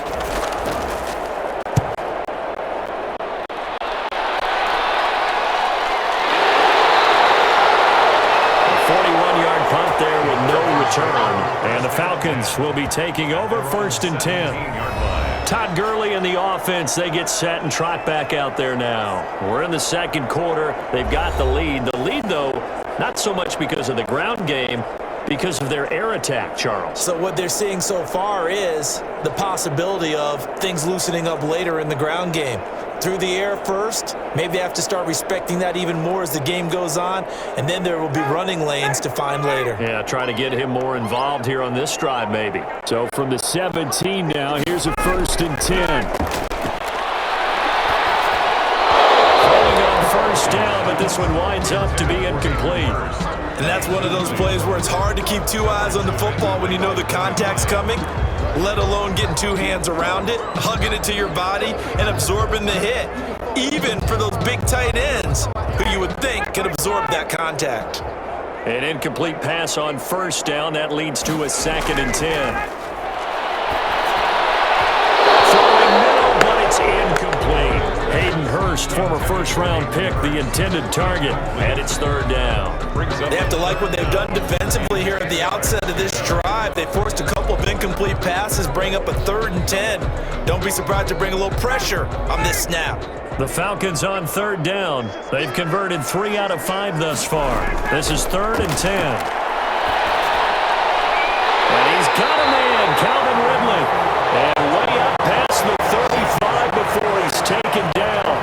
41-yard punt there with no return. And the Falcons will be taking over 1st and 10. Todd Gurley and the offense, they get set and trot back out there now. We're in the 2nd quarter. They've got the lead. The lead, though, not so much because of the ground game, because of their air attack, Charles. So what they're seeing so far is the possibility of things loosening up later in the ground game. through the air first. Maybe they have to start respecting that even more as the game goes on, and then there will be running lanes to find later. Yeah, trying to get him more involved here on this drive maybe. So from the 17 now, here's a 1st and 10. First down, but this one winds up to be incomplete. And that's one of those plays where it's hard to keep two eyes on the football when you know the contact's coming, let alone getting two hands around it, hugging it to your body, and absorbing the hit, even for those big tight ends who you would think could absorb that contact. An incomplete pass on 1st down. That leads to a 2nd and 10. Throwing middle, but it's incomplete. Hayden Hurst, former 1st-round pick, the intended target, and it's 3rd down. They have to like what they've done defensively here at the outset of this drive. They forced a couple of incomplete passes, bring up a 3rd and 10. Don't be surprised to bring a little pressure on this snap. The Falcons on 3rd down. They've converted 3 out of 5 thus far. This is 3rd and 10. And he's got a man, Calvin Ridley. And way up past the 35 before he's taken down.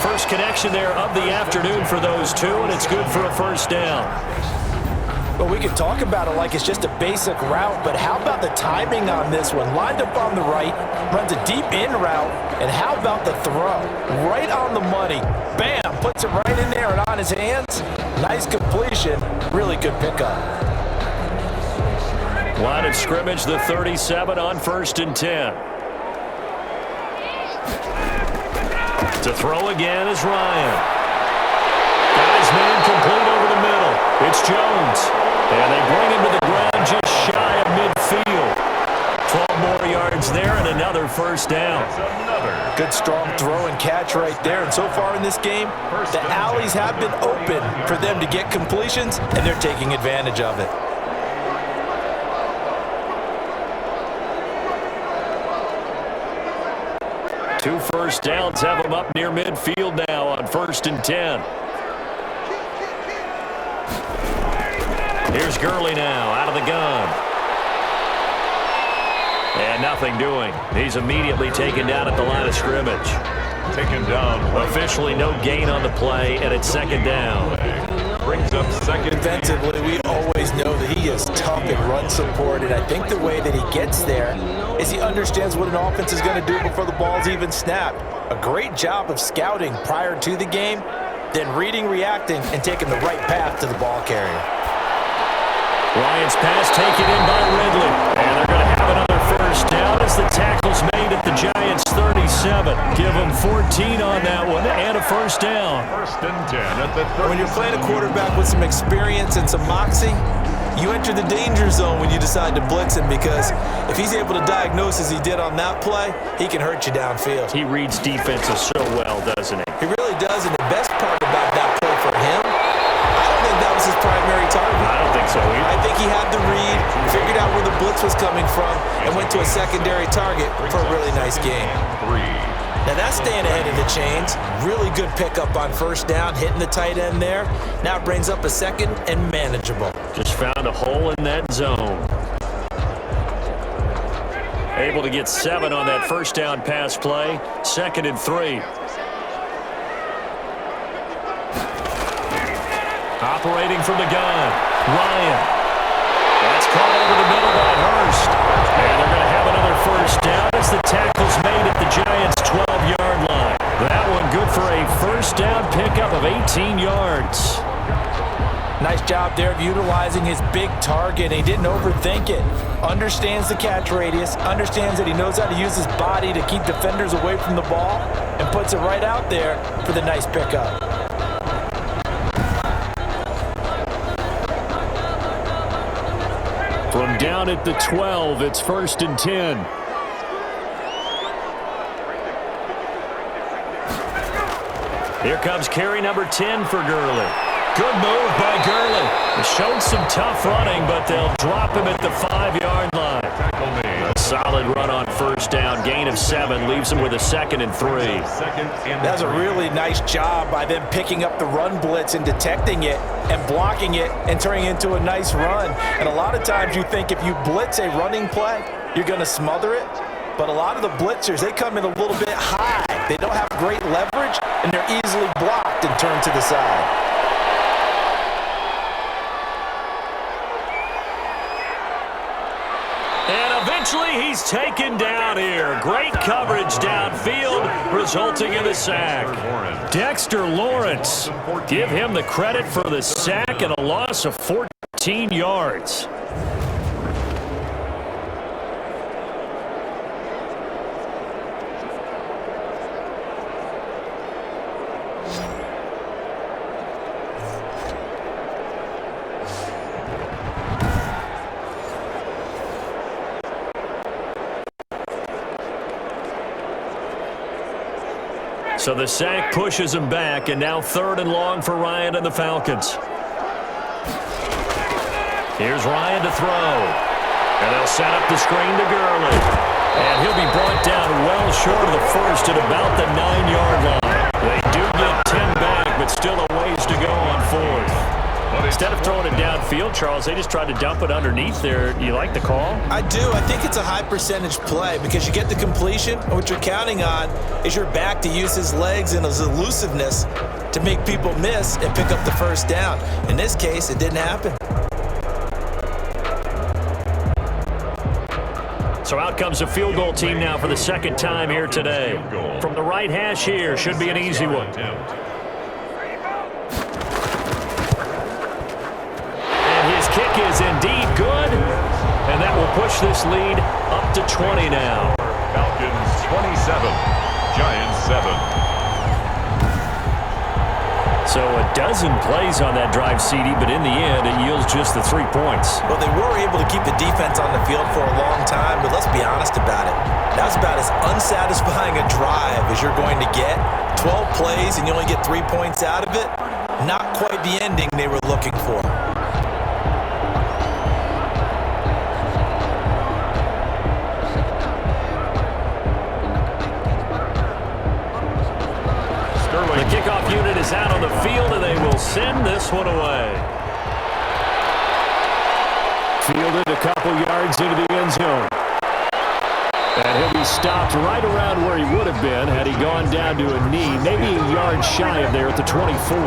First connection there of the afternoon for those two, and it's good for a 1st down. Well, we can talk about it like it's just a basic route, but how about the timing on this one? Lined up on the right, runs a deep in route, and how about the throw? Right on the money. Bam! Puts it right in there and on his hands. Nice completion. Really good pickup. Line of scrimmage, the 37 on 1st and 10. To throw again is Ryan. Got his man complete over the middle. It's Jones. And they bring him to the ground just shy of midfield. 12 more yards there and another 1st down. Good strong throw and catch right there. And so far in this game, the alleys have been open for them to get completions, and they're taking advantage of it. Two 1st downs have them up near midfield now on 1st and 10. Here's Gurley now out of the gun. And nothing doing. He's immediately taken down at the line of scrimmage. Taken down. Officially no gain on the play, and it's 2nd down. Brings up 2nd. Defensively, we always know that he is tough in run support, and I think the way that he gets there is he understands what an offense is going to do before the ball's even snapped. A great job of scouting prior to the game, then reading, reacting, and taking the right path to the ball carrier. Ryan's pass taken in by Ridley, and they're going to have another 1st down as the tackle's made at the Giants' 37. Give them 14 on that one and a 1st down. 1st and 10 at the 30. When you're playing a quarterback with some experience and some moxie, you enter the danger zone when you decide to blitz him, because if he's able to diagnose as he did on that play, he can hurt you downfield. He reads defenses so well, doesn't he? He really does, and the best part about that play for him, I don't think that was his primary target. I don't think so either. I think he had the read, figured out where the blitz was coming from, and went to a secondary target for a really nice game. Now that's staying ahead of the chains. Really good pickup on 1st down, hitting the tight end there. Now it brings up a 2nd and manageable. Just found a hole in that zone. Able to get 7 on that 1st down pass play. 2nd and 3. Operating from the gun, Ryan. That's caught over the middle by Hurst. And they're going to have another 1st down as the tackle's made at the Giants' 12-yard line. That one good for a 1st down pickup of 18 yards. Nice job there of utilizing his big target. He didn't overthink it. Understands the catch radius, understands that he knows how to use his body to keep defenders away from the ball, and puts it right out there for the nice pickup. From down at the 12, it's 1st and 10. Here comes carry number 10 for Gurley. Good move by Gurley. He showed some tough running, but they'll drop him at the 5-yard line. A solid run on 1st down. Gain of 7 leaves him with a 2nd and 3. That's a really nice job by them picking up the run blitz and detecting it and blocking it and turning it into a nice run. And a lot of times you think if you blitz a running play, you're going to smother it. but a lot of the blitzers, they come in a little bit high. They don't have great leverage, and they're easily blocked and turned to the side. And eventually he's taken down here. Great coverage downfield, resulting in the sack. Dexter Lawrence, give him the credit for the sack and a loss of 14 yards. So the sack pushes him back, and now 3rd and long for Ryan and the Falcons. Here's Ryan to throw. And they'll set up the screen to Gurley. And he'll be brought down well short of the first at about the 9-yard line. They do get 10 back, but still a ways to go on 4th. Instead of throwing it downfield, Charles, they just tried to dump it underneath there. You like the call? I do. I think it's a high percentage play because you get the completion, and what you're counting on is your back to use his legs and his elusiveness to make people miss and pick up the first down. In this case, it didn't happen. So out comes the field goal team now for the 2nd time here today. From the right hash here, should be an easy one. Kick is indeed good, and that will push this lead up to 20 now. Falcons 27, Giants 7. So a dozen plays on that drive, CD, but in the end, it yields just the 3 points. Well, they were able to keep the defense on the field for a long time, but let's be honest about it. That's about as unsatisfying a drive as you're going to get. 12 plays, and you only get 3 points out of it. Not quite the ending they were looking for. The kickoff unit is out on the field, and they will send this one away. Fielded a couple yards into the end zone. And he'll be stopped right around where he would have been had he gone down to a knee, maybe a yard shy of there at the 24.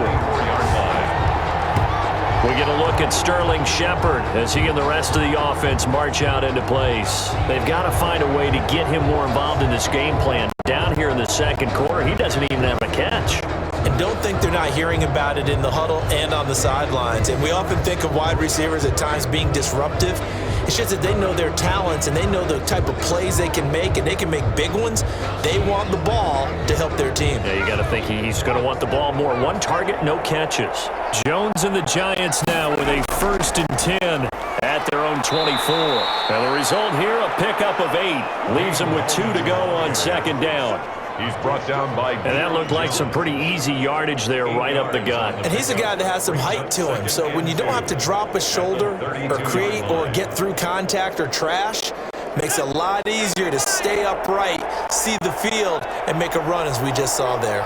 We get a look at Sterling Shepard as he and the rest of the offense march out into place. They've got to find a way to get him more involved in this game plan. Down here in the 2nd quarter, he doesn't even have a catch. And don't think they're not hearing about it in the huddle and on the sidelines. And we often think of wide receivers at times being disruptive. It's just that they know their talents and they know the type of plays they can make, and they can make big ones. They want the ball to help their team. Yeah, you got to think he's going to want the ball more. 1 target, no catches. Jones and the Giants now with a 1st and 10 at their own 24. And the result here, a pickup of 8. Leaves them with 2 to go on 2nd down. He's brought down by... And that looked like some pretty easy yardage there right up the gut. And he's a guy that has some height to him. So when you don't have to drop a shoulder or create or get through contact or trash, makes it a lot easier to stay upright, see the field, and make a run as we just saw there.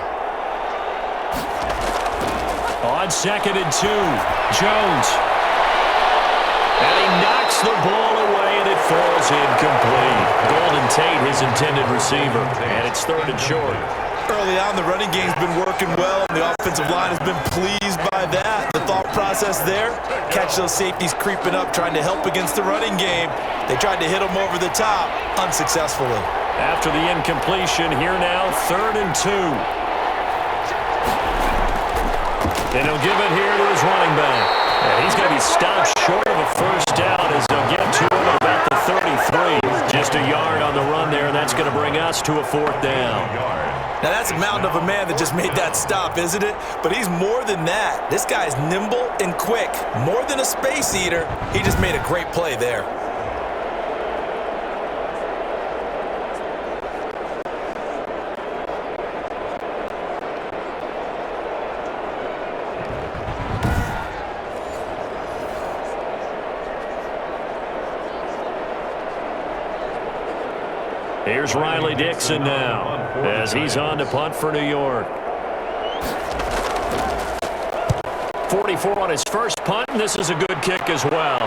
On 2nd and 2, Jones. And he knocks the ball away, and it falls incomplete. Golden Tate, his intended receiver, and it's 3rd and short. Early on, the running game's been working well, and the offensive line has been pleased by that. The thought process there, catch those safeties creeping up, trying to help against the running game. They tried to hit them over the top, unsuccessfully. After the incompletion, here now, 3rd and 2. And he'll give it here to his running back. And he's going to be stopped short of a first down as they'll get to him at about the 33. Just a yard on the run there, and that's going to bring us to a 4th down. Now, that's a mountain of a man that just made that stop, isn't it? But he's more than that. This guy's nimble and quick. More than a space eater, he just made a great play there. Here's Riley Dixon now as he's on to punt for New York. 44 on his first punt, and this is a good kick as well.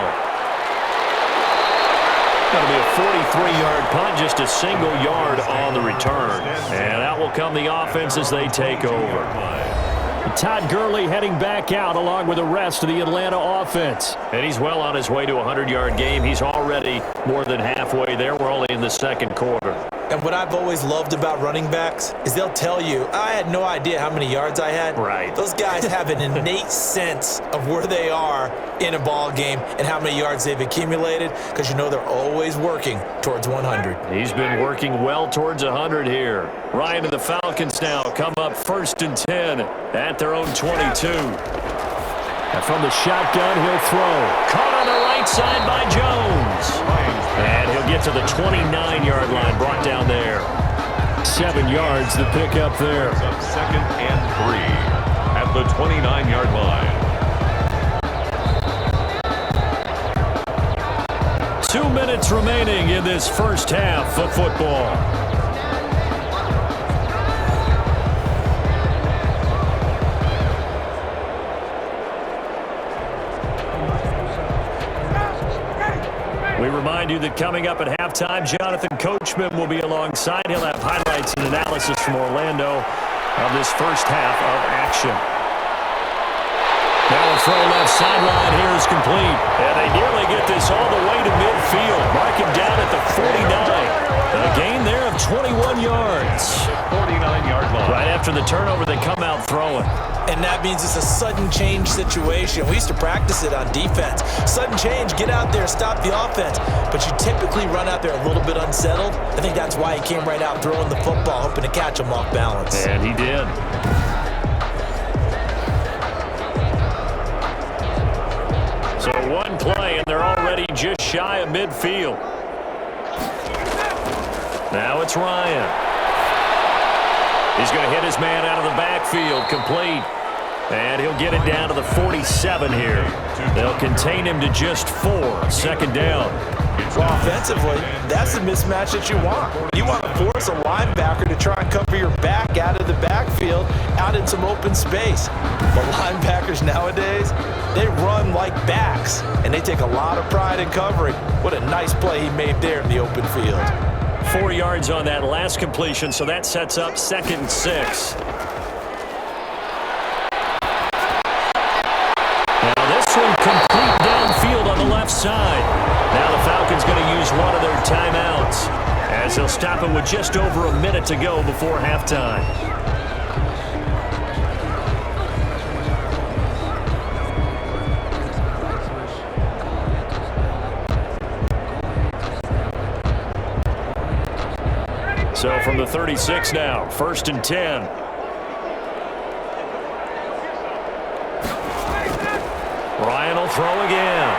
That'll be a 43-yard punt, just a single yard on the return. And out will come the offense as they take over. Todd Gurley heading back out along with the rest of the Atlanta offense. And he's well on his way to a 100-yard game. He's already more than halfway there. We're only in the second quarter. And what I've always loved about running backs is they'll tell you, I had no idea how many yards I had. Right. Those guys have an innate sense of where they are in a ball game and how many yards they've accumulated because you know they're always working towards 100. He's been working well towards 100 here. Ryan and the Falcons now come up 1st and 10 at their own 22. And from the shotgun, he'll throw. Caught on the right side by Jones. And he'll get to the 29-yard line, brought down there. 7 yards to pick up there. Up 2nd and 3 at the 29-yard line. 2 minutes remaining in this first half of football. We remind you that coming up at halftime, Jonathan Coachman will be alongside. He'll have highlights and analysis from Orlando of this first half of action. Now a throw left sideline here is complete. And they nearly get this all the way to midfield. Mark him down at the 49. A gain there of 21 yards. 49-yard line. Right after the turnover, they come out throwing. And that means it's a sudden change situation. We used to practice it on defense. Sudden change, get out there, stop the offense. But you typically run out there a little bit unsettled. I think that's why he came right out throwing the football, hoping to catch him off balance. And he did. So one play, and they're already just shy of midfield. Now it's Ryan. He's going to hit his man out of the backfield, complete. And he'll get it down to the 47 here. They'll contain him to just 4. 2nd down. Well, offensively, that's the mismatch that you want. You want to force a linebacker to try and cover your back out of the backfield, out in some open space. But linebackers nowadays, they run like backs, and they take a lot of pride in covering. What a nice play he made there in the open field. 4 yards on that last completion, so that sets up 2nd and 6. Now this one complete downfield on the left side. Now the Falcons going to use one of their timeouts as they'll stop it with just over a minute to go before halftime. So from the 36 now, 1st and 10. Ryan will throw again.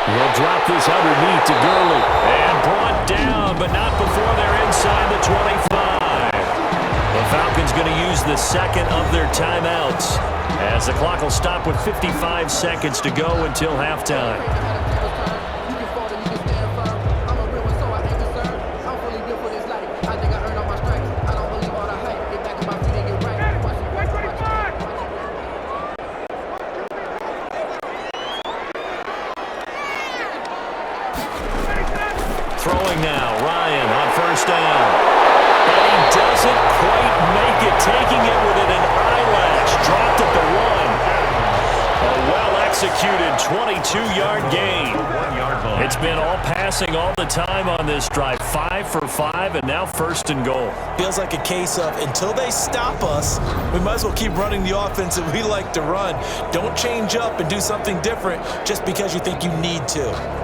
He'll drop this underneath to Gurley. And brought down, but not before they're inside the 25. The Falcons going to use the second of their timeouts as the clock will stop with 55 seconds to go until halftime. Throwing now, Ryan on 1st down. And he doesn't quite make it, taking it within an eyelash. Dropped at the 1. A well-executed 22-yard gain. 1 yard line. It's been all passing all the time on this drive. 5 for 5, and now 1st and goal. Feels like a case of until they stop us, we might as well keep running the offense that we like to run. Don't change up and do something different just because you think you need to.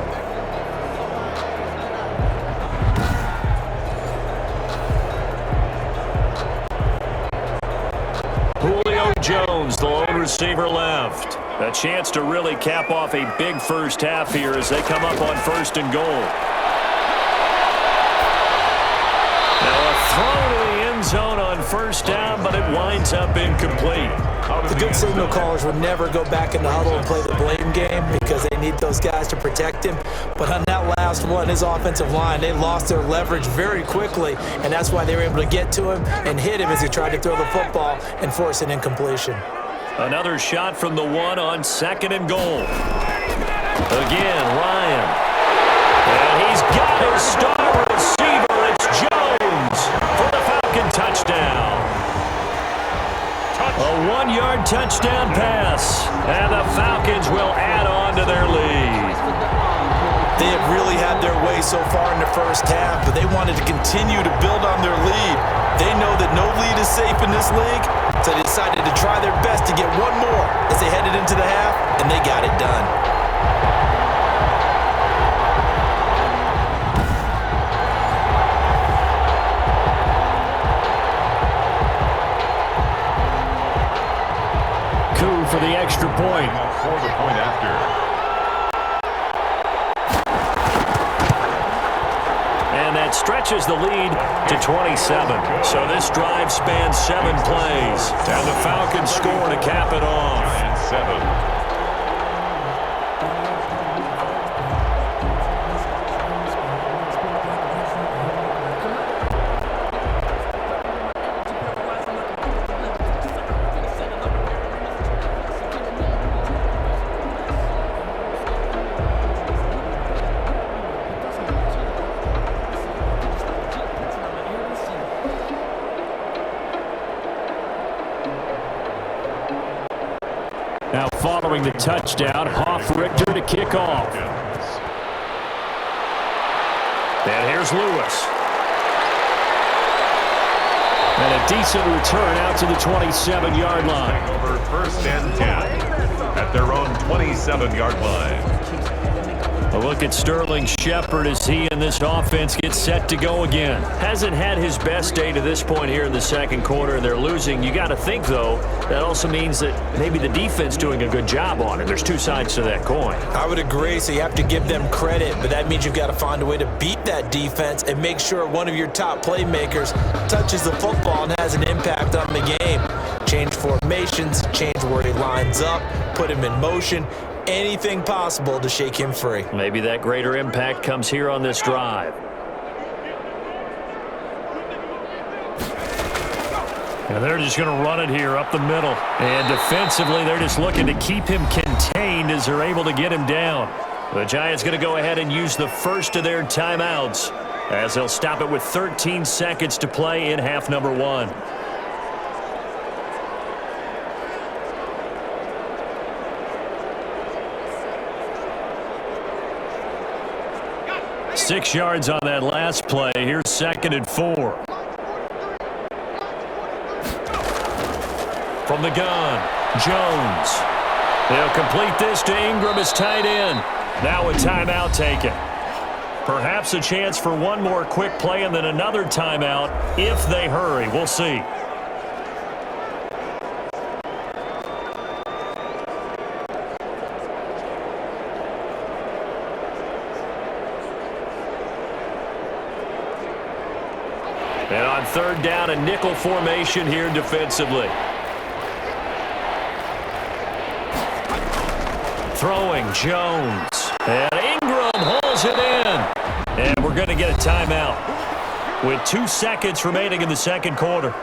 Jones, the lone receiver left. A chance to really cap off a big first half here as they come up on 1st and goal. Now a throw to the end zone on 1st down, but it winds up incomplete. The good signal callers would never go back in the huddle and play the blame game because they need those guys to protect him. But on that last one, his offensive line, they lost their leverage very quickly, and that's why they were able to get to him and hit him as he tried to throw the football and force an incompletion. Another shot from the 1 on 2nd and goal. Again, Ryan. got his star receiver. It's Jones for the Falcon touchdown. A 1-yard touchdown pass, and the Falcons will add on to their lead. They have really had their way so far in the first half, but they wanted to continue to build on their lead. They know that no lead is safe in this league, so they decided to try their best to get one more as they headed into the half, and they got it done. Coup for the extra point. For the point after. And that stretches the lead to 27. So this drive spans 7 plays. And the Falcons score to cap it off. Giants 7. Now following the touchdown, Richter to kick off. And here's Lewis. And a decent return out to the 27-yard line. Over 1st and 10 at their own 27-yard line. A look at Sterling Shepard as he and this offense get set to go again. Hasn't had his best day to this point here in the second quarter. They're losing. You got to think, though, that also means that maybe the defense doing a good job on it. There's two sides to that coin. I would agree, so you have to give them credit, but that means you've got to find a way to beat that defense and make sure one of your top playmakers touches the football and has an impact on the game. Change formations, change where he lines up, put him in motion. Anything possible to shake him free. Maybe that greater impact comes here on this drive. And they're just going to run it here up the middle. And defensively, they're just looking to keep him contained as they're able to get him down. The Giants going to go ahead and use the first of their timeouts as they'll stop it with 13 seconds to play in half number 1. 6 yards on that last play. Here's 2nd and 4. From the gun, Jones. They'll complete this to Ingram as tight end. Now a timeout taken. Perhaps a chance for one more quick play and then another timeout if they hurry. We'll see. And on 3rd down, a nickel formation here defensively. Throwing Jones. And Ingram hauls it in. And we're going to get a timeout with 2 seconds remaining in the second quarter.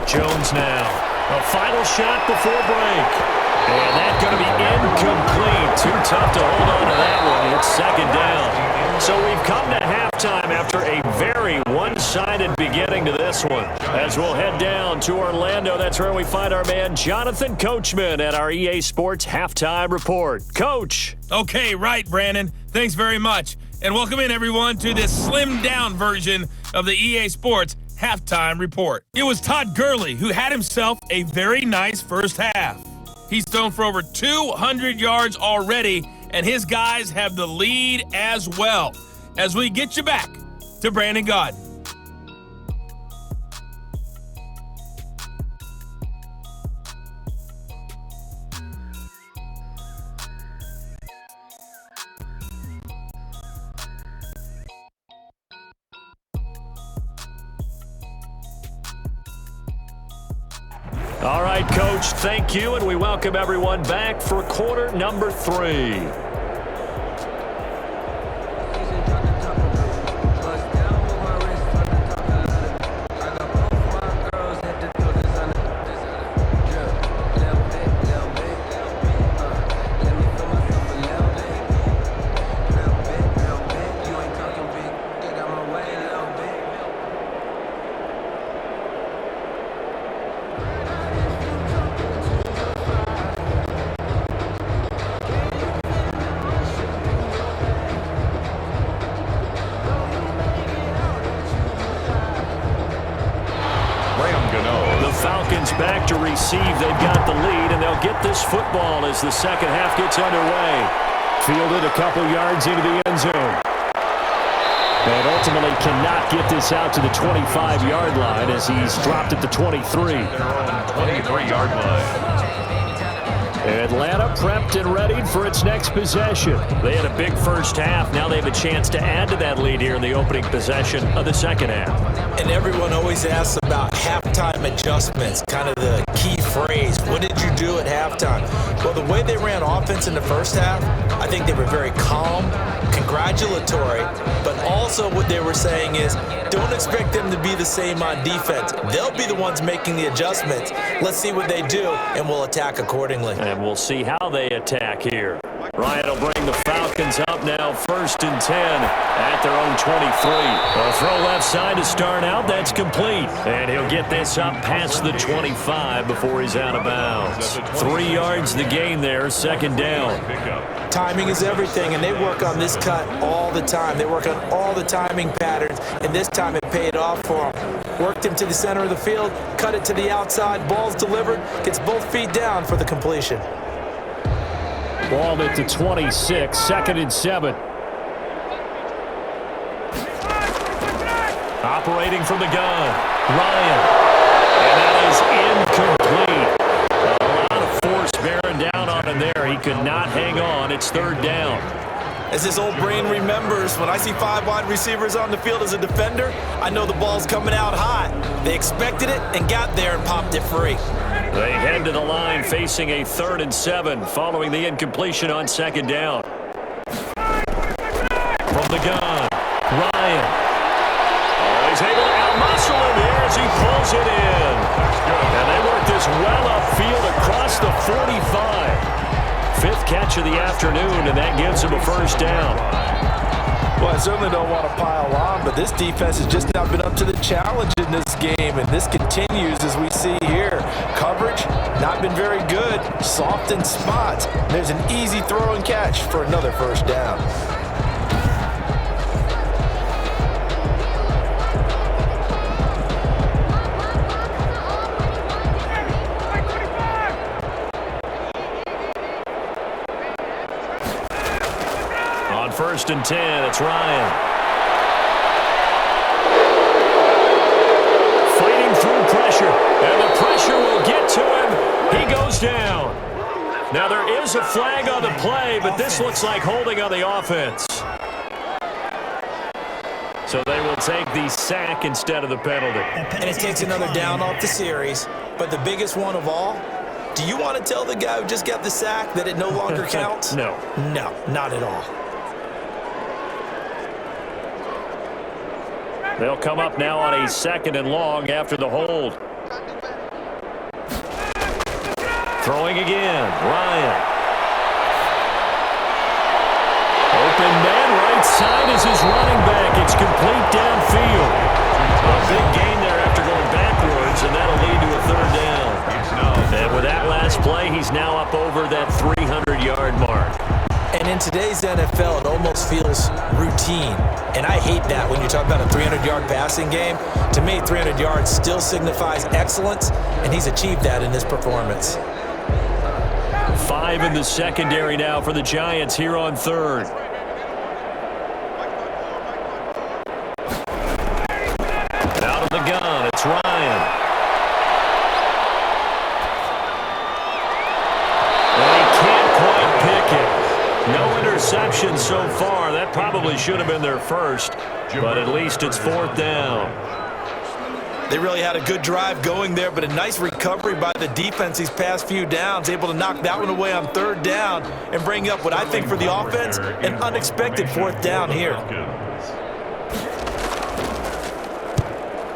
Jones now. A final shot before break. And that's going to be incomplete. Too tough to hold on to that one. It's 2nd down. So we've come to halftime after a very one-sided beginning to this one. As we'll head down to Orlando, that's where we find our man Jonathan Coachman at our EA Sports Halftime Report. Coach. Okay, right, Brandon. Thanks very much. And welcome in, everyone, to this slimmed-down version of the EA Sports Halftime Report. It was Todd Gurley who had himself a very nice first half. He's thrown for over 200 yards already, and his guys have the lead as well. As we get you back to Brandon Gaudin. All right, Coach, thank you, and we welcome everyone back for quarter number 3. Falcons back to receive. They've got the lead, and they'll get this football as the second half gets underway. Fielded a couple yards into the end zone. And ultimately cannot get this out to the 25-yard line as he's dropped at the 23. Their own 23-yard line. Atlanta prepped and readied for its next possession. They had a big first half. Now they have a chance to add to that lead here in the opening possession of the second half. And everyone always asks about halftime adjustments, kind of the key phrase. What did you do at halftime? Well, the way they ran offense in the first half, I think they were very calm, congratulatory, but also what they were saying is don't expect them to be the same on defense. They'll be the ones making the adjustments. Let's see what they do, and we'll attack accordingly. And we'll see how they attack here. Ryan will bring the Falcons up now, 1st and 10 at their own 23. A throw left side to start out. That's complete. And he'll get this up past the 25 before he's out of bounds. 3 yards the gain there, second down. Timing is everything, and they work on this cut all the time. They work on all the timing patterns, and this time it paid off for them. Worked him to the center of the field, cut it to the outside, ball's delivered, gets both feet down for the completion. Ball at the 26, 2nd and 7. Operating from the gun, Ryan. And that is incomplete. A lot of force bearing down on him there. He could not hang on. It's 3rd down. As his old brain remembers, when I see 5 wide receivers on the field as a defender, I know the ball's coming out hot. They expected it and got there and popped it free. They head to the line facing a 3rd and 7 following the incompletion on 2nd down. From the gun, Ryan. Oh, he's able to out-muscle him here as he pulls it in. And they work this well upfield across the 45. 5th catch of the afternoon, and that gives him a 1st down. Well, I certainly don't want to pile on, but this defense has just not been up to the challenge in this game, and this continues as we see here. Coverage, not been very good. Soft in spots. There's an easy throw and catch for another 1st down. On 1st and 10, it's Ryan. Fighting through pressure, and the pressure will get to him. He goes down. Now there is a flag on the play, but this looks like holding on the offense. So they will take the sack instead of the penalty. And it takes another down off the series, but the biggest one of all, do you want to tell the guy who just got the sack that it no longer counts? No. No, not at all. They'll come up now on a 2nd and long after the hold. Throwing again, Ryan. Open man, right side is his running back. It's complete downfield. A big gain there after going backwards, and that'll lead to a 3rd down. And with that last play, he's now up over that 300-yard mark. And in today's NFL, it almost feels routine. And I hate that when you talk about a 300-yard passing game. To me, 300 yards still signifies excellence, and he's achieved that in this performance. 5 in the secondary now for the Giants here on 3rd. And out of the gun, it's Ryan. And he can't quite pick it. No interception so far. That probably should have been their first, but at least it's 4th down. They really had a good drive going there, but a nice recovery by the defense these past few downs, able to knock that one away on third down and bring up what I think for the offense, an unexpected fourth down here.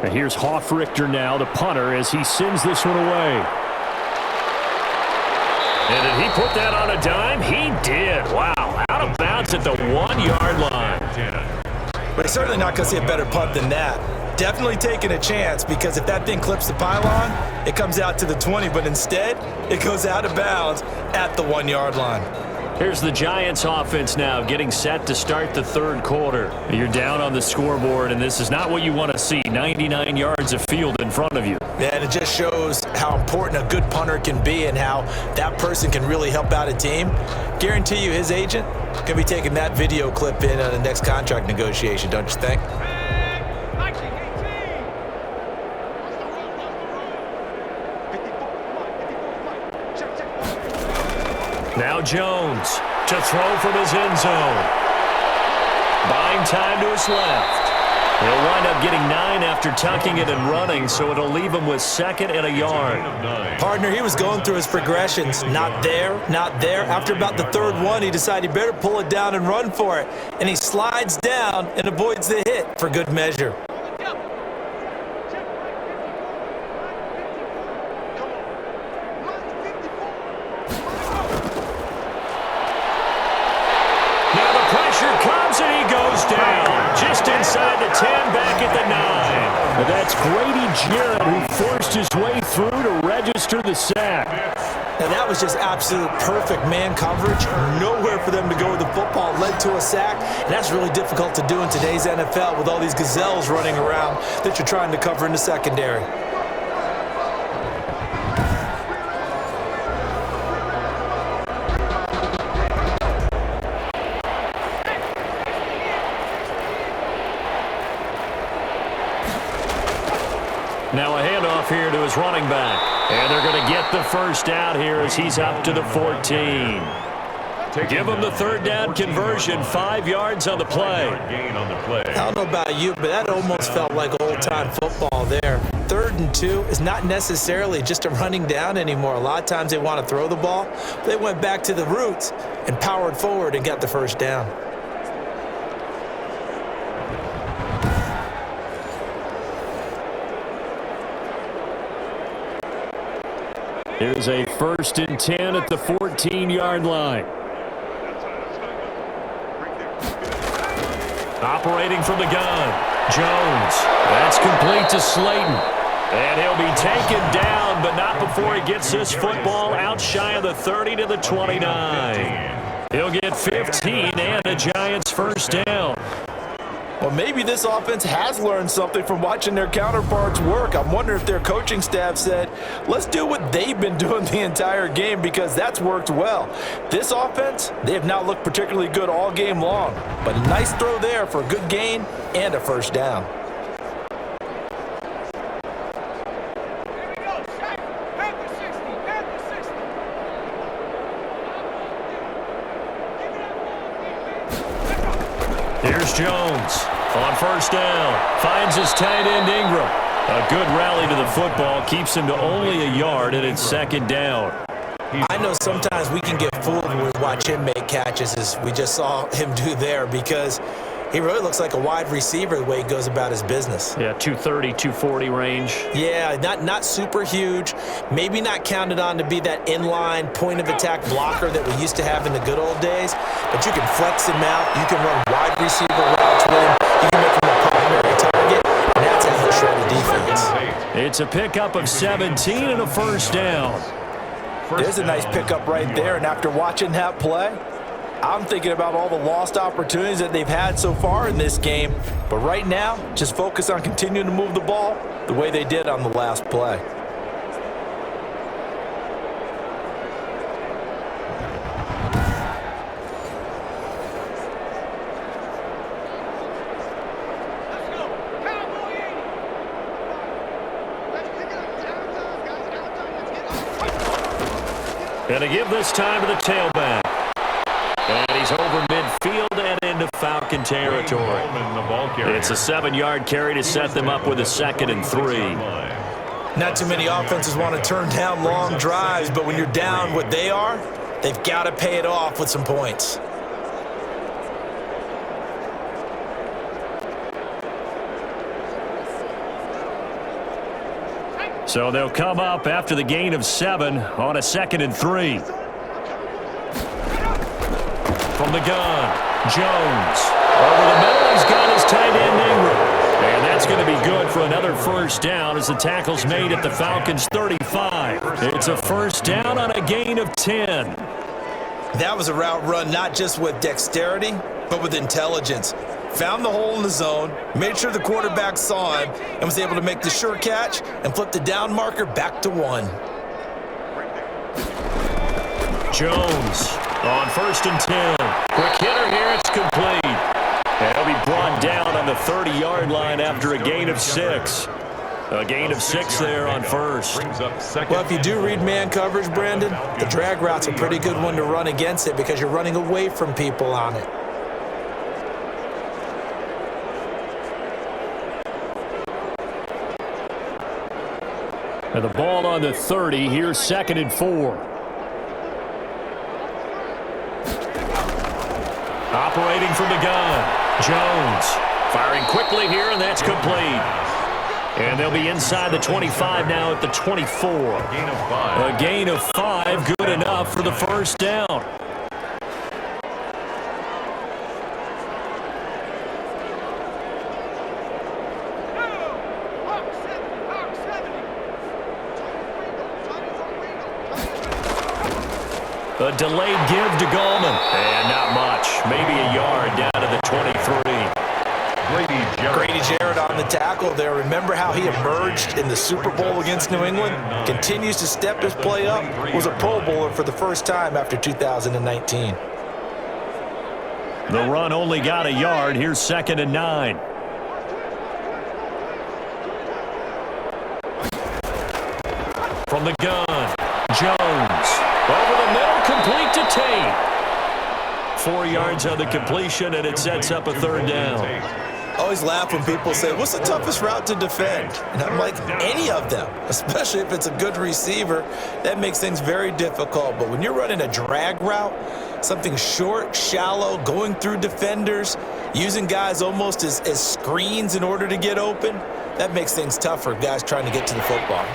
And here's Hoffrichter now, the punter, as he sends this one away. And did he put that on a dime? He did. Wow, out of bounds at the 1-yard line. But he's certainly not going to see a better punt than that. Definitely taking a chance, because if that thing clips the pylon, it comes out to the 20, but instead, it goes out of bounds at the 1-yard line. Here's the Giants offense now getting set to start the third quarter. You're down on the scoreboard, and this is not what you want to see. 99 yards of field in front of you. Man, it just shows how important a good punter can be and how that person can really help out a team. Guarantee you his agent can be taking that video clip in on the next contract negotiation, don't you think? Now Jones to throw from his end zone. Buying time to his left. He'll wind up getting 9 after tucking it and running, so it'll leave him with 2nd and a yard. Partner, he was going through his progressions. Not there, not there. After about the third one, he decided he better pull it down and run for it. And he slides down and avoids the hit for good measure. Inside the 10, back at the 9. That's Grady Jarrett who forced his way through to register the sack. And that was just absolute perfect man coverage. Nowhere for them to go with the football. Led to a sack, and that's really difficult to do in today's NFL with all these gazelles running around that you're trying to cover in the secondary. Now a handoff here to his running back. And they're going to get the first out here as he's up to the 14. Give him the third down conversion, 5 yards on the play. I don't know about you, but that almost felt like old-time football there. 3rd and 2 is not necessarily just a running down anymore. A lot of times they want to throw the ball. They went back to the roots and powered forward and got the first down. Here's a 1st and 10 at the 14-yard line. Operating from the gun, Jones. That's complete to Slayton. And he'll be taken down, but not before he gets this football out shy of the 30 to the 29. He'll get 15 and a Giants first down. Well, maybe this offense has learned something from watching their counterparts work. I'm wondering if their coaching staff said, let's do what they've been doing the entire game, because that's worked well. This offense, they have not looked particularly good all game long, but a nice throw there for a good gain and a first down. Here's Jones on first down. Finds his tight end Ingram. A good rally to the football. Keeps him to only a yard, and it's 2nd down. I know sometimes we can get fooled when we watch him make catches, as we just saw him do there, because he really looks like a wide receiver the way he goes about his business. Yeah, 230, 240 range. Yeah, not super huge. Maybe not counted on to be that inline point-of-attack blocker that we used to have in the good old days. But you can flex him out. You can run wide receiver routes with him. You can make him a primary target. And that's how you shred the defense. It's a pickup of 17 and a first down. There's a nice pickup right there. And after watching that play, I'm thinking about all the lost opportunities that they've had so far in this game. But right now, just focus on continuing to move the ball the way they did on the last play. And to give this time to the tailback. And he's over midfield and into Falcon territory. It's a 7-yard carry to set them up with a 2nd and 3. Not too many offenses want to turn down long drives, but when you're down what they are, they've got to pay it off with some points. So they'll come up after the gain of 7 on a 2nd and 3. From the gun, Jones. Over the middle, he's got his tight end Ingram. And that's going to be good for another first down as the tackle's made at the Falcons' 35. It's a first down on a gain of 10. That was a route run not just with dexterity, but with intelligence. Found the hole in the zone, made sure the quarterback saw him, and was able to make the sure catch and flip the down marker back to 1. Jones on 1st and 10. Quick hitter here, it's complete. And he'll be brought down on the 30-yard line after a gain of 6. A gain of 6 there on 1st. Well, if you do read man coverage, Brandon, the drag route's a pretty good one to run against it because you're running away from people on it. And the ball on the 30. Here's 2nd and 4. Operating from the gun, Jones. Firing quickly here, and that's complete. And they'll be inside the 25 now at the 24. A gain of 5, good enough for the first down. A delayed give to Gallman. And not much. Maybe a yard down to the 23. Grady Jarrett on the tackle there. Remember how he emerged in the Super Bowl against New England? Continues to step his play up. Was a Pro Bowler for the first time after 2019. The run only got a yard. Here's 2nd and 9. From the gun, Jones. Over the middle, complete to Tate. 4 yards on the completion, and it sets up a 3rd down. Always laugh when people say, what's the toughest route to defend? And I'm like, any of them, especially if it's a good receiver. That makes things very difficult. But when you're running a drag route, something short, shallow, going through defenders, using guys almost as screens in order to get open, that makes things tough for guys trying to get to the football.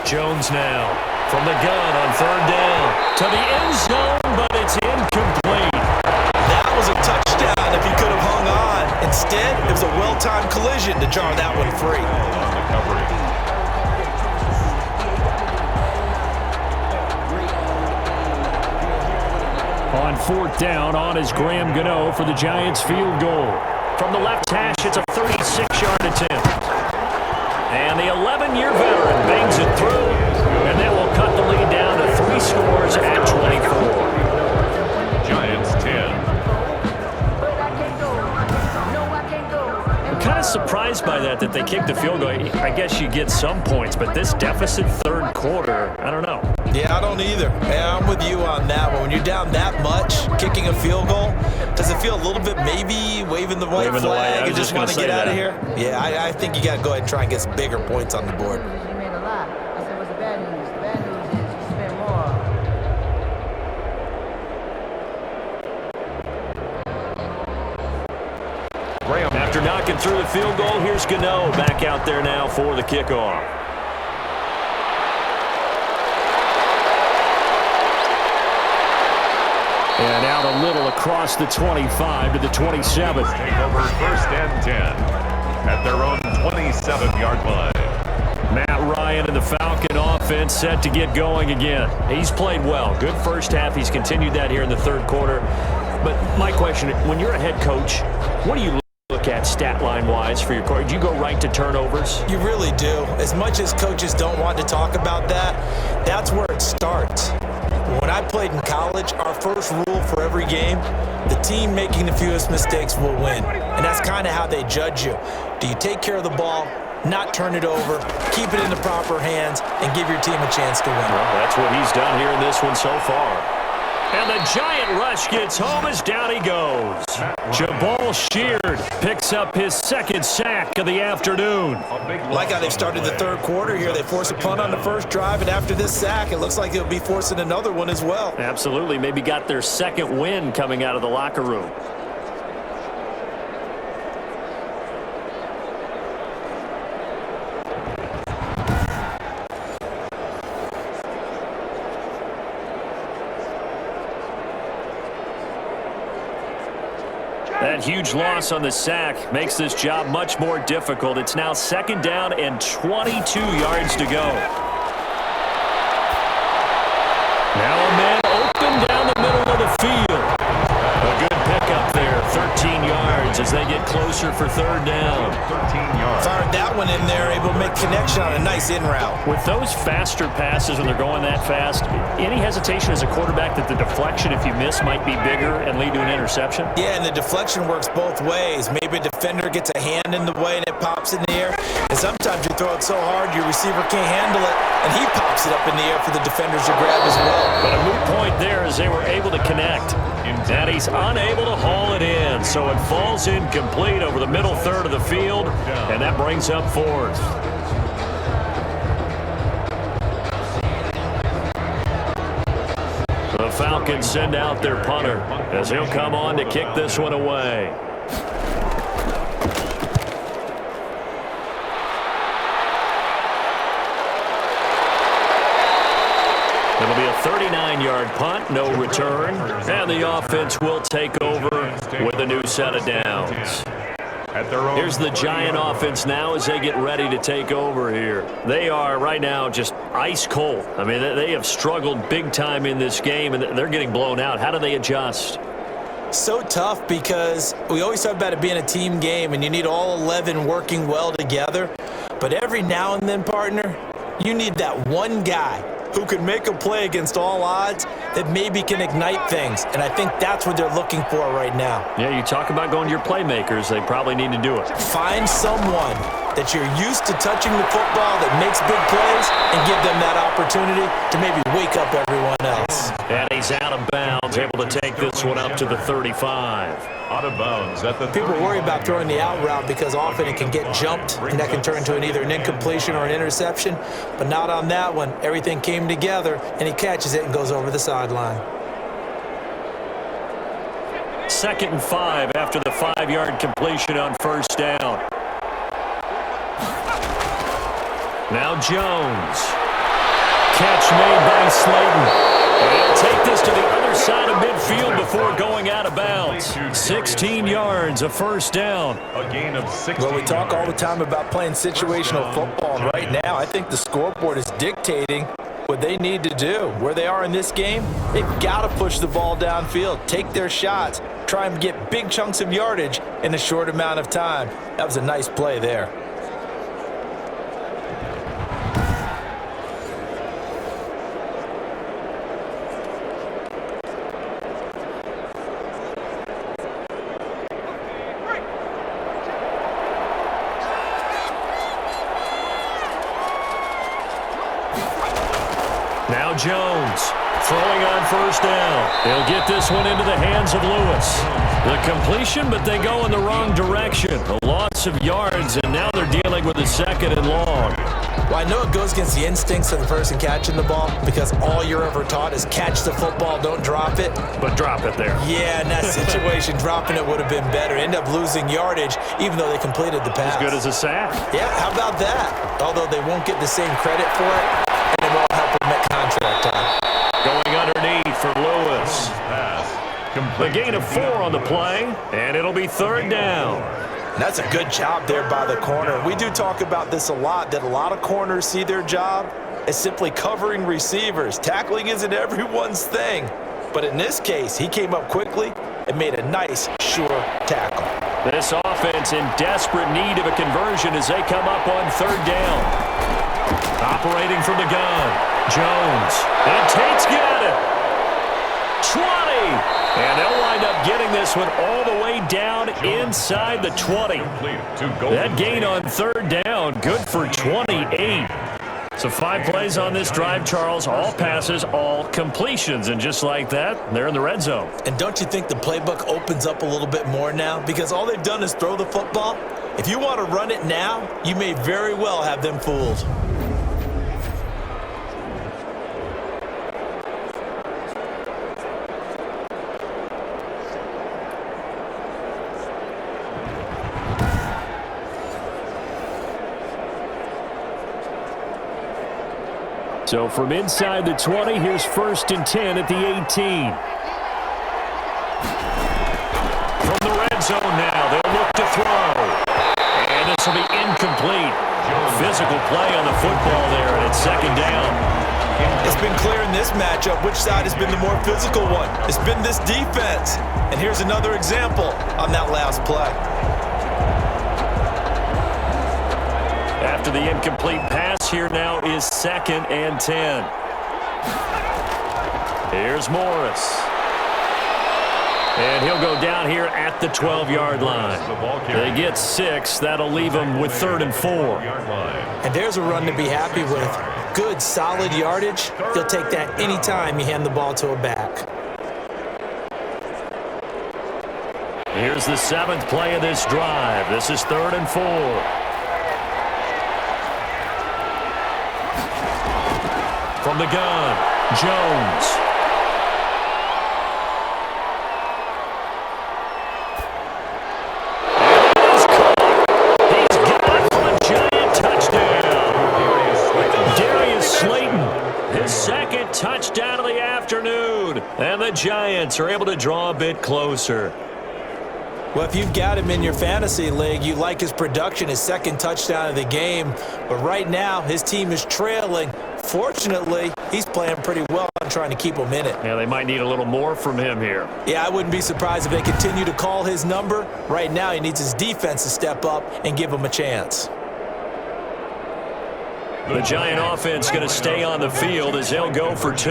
Jones now from the gun on 3rd down to the end zone, but it's incomplete. That was a touchdown if he could have hung on. Instead, it was a well-timed collision to jar that one free. On 4th down, on is Graham Gano for the Giants field goal. From the left hash, it's a 36-yard attempt. And the 11-year veteran bangs it through, and that will cut the lead down to 3 scores at 24. Giants 10. I'm kind of surprised by that they kicked the field goal. I guess you get some points, but this deficit 3rd quarter, I don't know. Yeah, I don't either. Yeah, I'm with you on that one. When you're down that much, kicking a field goal, does it feel a little bit maybe waving the white flag and just want to get out of here? Yeah, I think you got to go ahead and try and get some bigger points on the board. You made a lot. I said, what's the bad news? The bad news is you spent more. After knocking through the field goal, here's Gano back out there now for the kickoff. And out a little across the 25 to the 27. Take over 1st and 10 at their own 27-yard line. Matt Ryan and the Falcon offense set to get going again. He's played well. Good first half. He's continued that here in the 3rd quarter. But my question, when you're a head coach, what do you look at stat line-wise for your coach? Do you go right to turnovers? You really do. As much as coaches don't want to talk about that, that's where it starts. When I played in college, our first rule for every game, the team making the fewest mistakes will win. And that's kind of how they judge you. Do you take care of the ball, not turn it over, keep it in the proper hands, and give your team a chance to win? Well, that's what he's done here in this one so far. And the giant rush gets home as down he goes. Jabal Sheard picks up his second sack of the afternoon. Like how they've started the third quarter here. They force a punt on the first drive, and after this sack, it looks like they'll be forcing another one as well. Absolutely. Maybe got their second win coming out of the locker room. That huge loss on the sack makes this job much more difficult. It's now second down and 22 yards to go. Now a man open down the middle of the field. A good pickup there, 13 yards as they get closer for third down. 13 yards. Fired that one in there, able to make connection on a nice in route. With those faster passes when they're going that fast, any hesitation as a quarterback that the deflection, if you miss, might be bigger and lead to an interception? Yeah, and the deflection works both ways. Maybe a defender gets a hand in the way and it pops in the air. And sometimes you throw it so hard your receiver can't handle it, and he pops it up in the air for the defenders to grab as well. But a moot point there as they were able to connect. And he's unable to haul it in, so it falls incomplete over the middle third of the field, and that brings up fourth. The Falcons send out their punter as he'll come on to kick this one away. It'll be a 39-yard punt, no return, and the offense will take over with a new set of downs. Here's the Giant offense now as they get ready to take over here. They are right now just ice cold. I mean, they have struggled big time in this game, and they're getting blown out. How do they adjust? So tough because we always talk about it being a team game, and you need all 11 working well together. But every now and then, partner, you need that one guy who can make a play against all odds that maybe can ignite things. And I think that's what they're looking for right now. Yeah, you talk about going to your playmakers. They probably need to do it. Find someone that you're used to touching the football that makes big plays and give them that opportunity to maybe wake up everyone else. And he's out of bounds, able to take this one up to the 35. Out of bounds at the People worry about throwing the out route because often it can get jumped, and that can turn into either an incompletion or an interception. But not on that one. Everything came together, and he catches it and goes over the sideline. 2nd and 5 after the 5-yard completion on first down. Now Jones. Catch made by Slayton. He'll take this to the other side of midfield before going out of bounds. 16 yards, a first down. A gain of 16. Well, we talk all the time about playing situational football, and right now I think the scoreboard is dictating what they need to do. Where they are in this game, they've got to push the ball downfield, take their shots, try and get big chunks of yardage in a short amount of time. That was a nice play there. Now Jones throwing on first down. They'll get this one into the hands of Lewis. The completion, but they go in the wrong direction. A loss of yards, and now they're dealing with a 2nd and long. Well, I know it goes against the instincts of the person catching the ball because all you're ever taught is catch the football, don't drop it. But drop it there. Yeah, in that situation, dropping it would have been better. End up losing yardage, even though they completed the pass. As good as a sack. Yeah, how about that? Although they won't get the same credit for it, and it won't help them at contract time. Going underneath for Lewis. A gain of 4 on the play, and it'll be 3rd down. That's a good job there by the corner. We do talk about this a lot, that a lot of corners see their job as simply covering receivers. Tackling isn't everyone's thing. But in this case, he came up quickly and made a nice, sure tackle. This offense in desperate need of a conversion as they come up on 3rd down. Operating from the gun, Jones. And Tate's got it. 20. And they'll wind up getting this one all the way down inside the 20. That gain on 3rd down, good for 28. So 5 plays on this drive, Charles. All passes, all completions. And just like that, they're in the red zone. And don't you think the playbook opens up a little bit more now? Because all they've done is throw the football. If you want to run it now, you may very well have them fooled. So from inside the 20, here's 1st and 10 at the 18. From the red zone now, they'll look to throw. And this will be incomplete. Physical play on the football there, and it's 2nd down. It's been clear in this matchup which side has been the more physical one. It's been this defense. And here's another example on that last play. After the incomplete pass, here now is 2nd and 10. Here's Morris. And he'll go down here at the 12-yard line. They get 6. That'll leave them with 3rd and 4. And there's a run to be happy with. Good, solid yardage. You'll take that anytime you hand the ball to a back. Here's the 7th play of this drive. This is 3rd and 4. From the gun, Jones. He's got for a giant touchdown. Darius Slayton, his 2nd touchdown of the afternoon. And the Giants are able to draw a bit closer. Well, if you've got him in your fantasy league, you like his production, his 2nd touchdown of the game. But right now, his team is trailing. Fortunately, he's playing pretty well and trying to keep him in it. Yeah, they might need a little more from him here. Yeah, I wouldn't be surprised if they continue to call his number. Right now, he needs his defense to step up and give him a chance. The Giant offense going to stay on the field as they'll go for 2.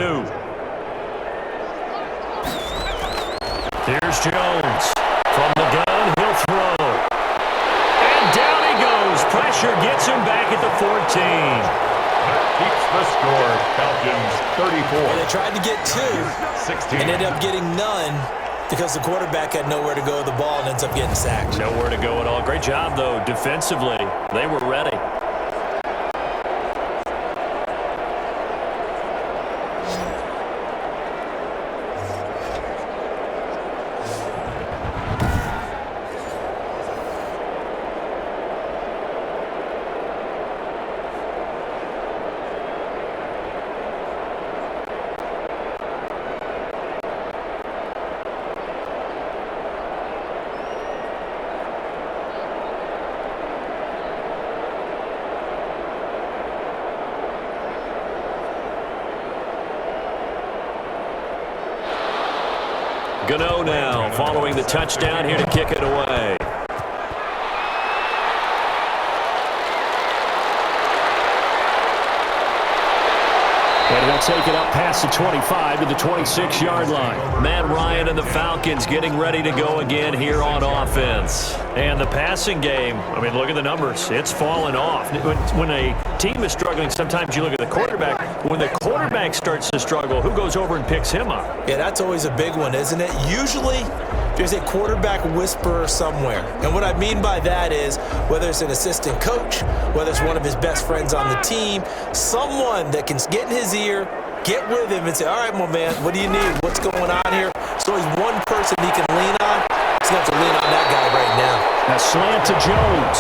Here's Jones. From the gun, he'll throw. And down he goes. Pressure gets him back at the 14. Keeps the score. Falcons 34. And they tried to get 2 and ended up getting none because the quarterback had nowhere to go with the ball and ends up getting sacked. Nowhere to go at all. Great job, though, defensively. They were ready. Gano now following the touchdown here to kick it away. And he'll take it up past the 25 to the 26-yard line. Matt Ryan and the Falcons getting ready to go again here on offense. And the passing game, I mean, look at the numbers. It's fallen off. When a team is struggling, sometimes you look at the quarterback. When the quarterback starts to struggle, who goes over and picks him up? Yeah, that's always a big one, isn't it? Usually, there's a quarterback whisperer somewhere. And what I mean by that is whether it's an assistant coach, whether it's one of his best friends on the team, someone that can get in his ear, get with him and say, all right, my man, what do you need? What's going on here? So he's one person he can lean on. He's going to have to lean on that guy right now. A slant to Jones.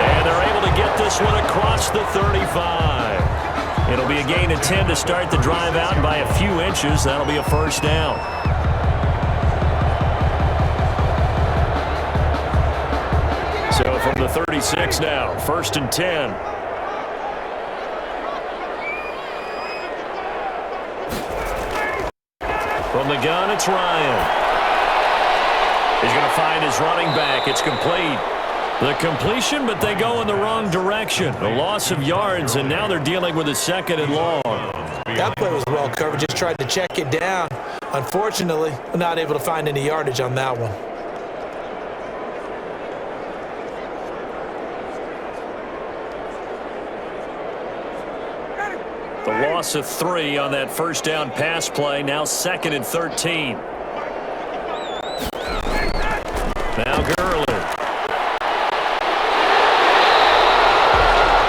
And they're able to get this one across the 35. It'll be a gain of 10 to start the drive out by a few inches. That'll be a 1st down. So from the 36 now, 1st and 10. From the gun, it's Ryan. He's going to find his running back. It's complete. The completion, but they go in the wrong direction. A loss of yards, and now they're dealing with a 2nd and long. That play was well covered. Just tried to check it down. Unfortunately, not able to find any yardage on that one. The loss of 3 on that first down pass play. Now 2nd and 13. Now Gurley.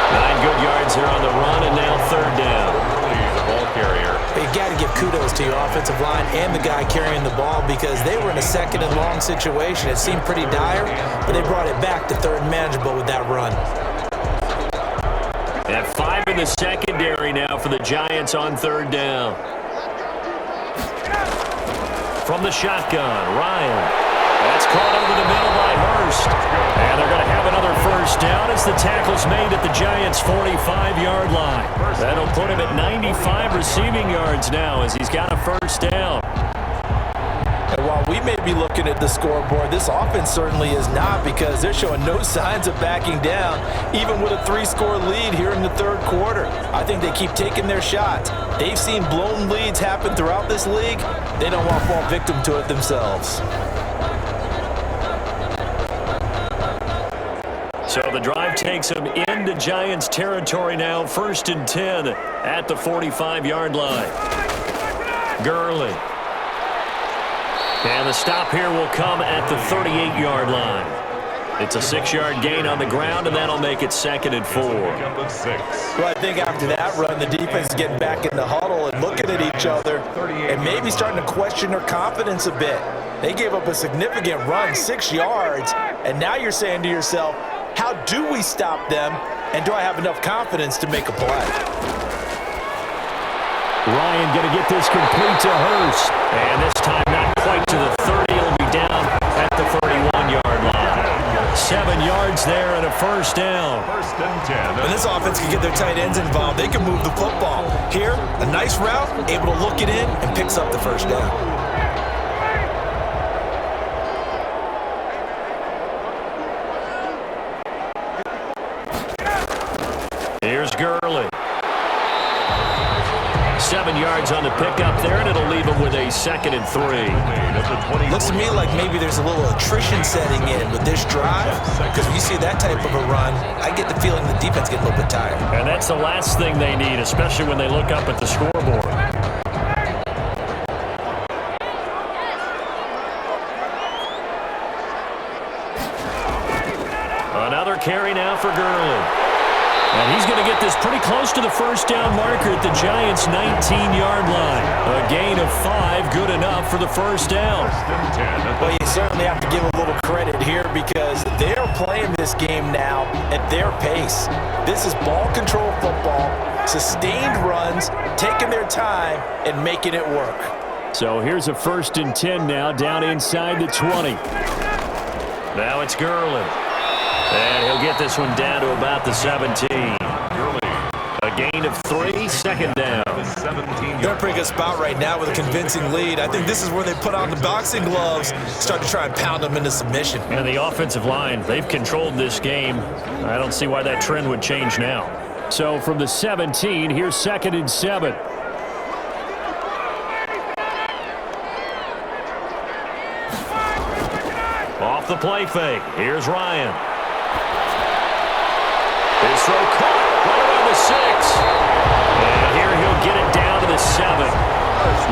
9 good yards here on the run, and now 3rd down. The ball carrier. You got to give kudos to your offensive line and the guy carrying the ball because they were in a 2nd and long situation. It seemed pretty dire, but they brought it back to 3rd and manageable with that run. And 5 in the secondary now for the Giants on 3rd down. From the shotgun, Ryan. That's caught over the middle by Hurst. And they're going to have another 1st down as the tackle's made at the Giants' 45-yard line. That'll put him at 95 receiving yards now as he's got a 1st down. And while we may be looking at the scoreboard, this offense certainly is not because they're showing no signs of backing down, even with a 3-score lead here in the 3rd quarter. I think they keep taking their shots. They've seen blown leads happen throughout this league. They don't want to fall victim to it themselves. So the drive takes them into Giants territory now. 1st and 10 at the 45-yard line. Gurley. And the stop here will come at the 38-yard line. It's a 6-yard gain on the ground, and that'll make it 2nd and 4. Well, I think after that run, the defense is getting back in the huddle and looking at each other and maybe starting to question their confidence a bit. They gave up a significant run, 6 yards, and now you're saying to yourself, how do we stop them, and do I have enough confidence to make a play? Ryan going to get this complete to Hurst. And this time not quite to the 30. He'll be down at the 31-yard line. 7 yards there and a 1st down. 1st and 10. When this offense can get their tight ends involved, they can move the football. Here, a nice route, able to look it in, and picks up the 1st down. Here's Gurley. 7 yards on the pickup there, and it'll leave him with a 2nd and 3. Looks to me like maybe there's a little attrition setting in with this drive, because when you see that type of a run, I get the feeling the defense gets a little bit tired. And that's the last thing they need, especially when they look up at the scoreboard. Another carry now for Gurley. And he's going to get this pretty close to the 1st down marker at the Giants' 19-yard line. A gain of 5, good enough for the 1st down. Well, you certainly have to give a little credit here because they're playing this game now at their pace. This is ball control football, sustained runs, taking their time, and making it work. So here's a 1st and 10 now, down inside the 20. Now it's Gurley. And he'll get this one down to about the 17. A gain of 3, 2nd down. They're in a pretty good spot right now with a convincing lead. I think this is where they put on the boxing gloves, start to try and pound them into submission. And the offensive line, they've controlled this game. I don't see why that trend would change now. So from the 17, here's 2nd and 7. Off the play fake. Here's Ryan. His throw caught right around the 6. And here he'll get it down to the 7.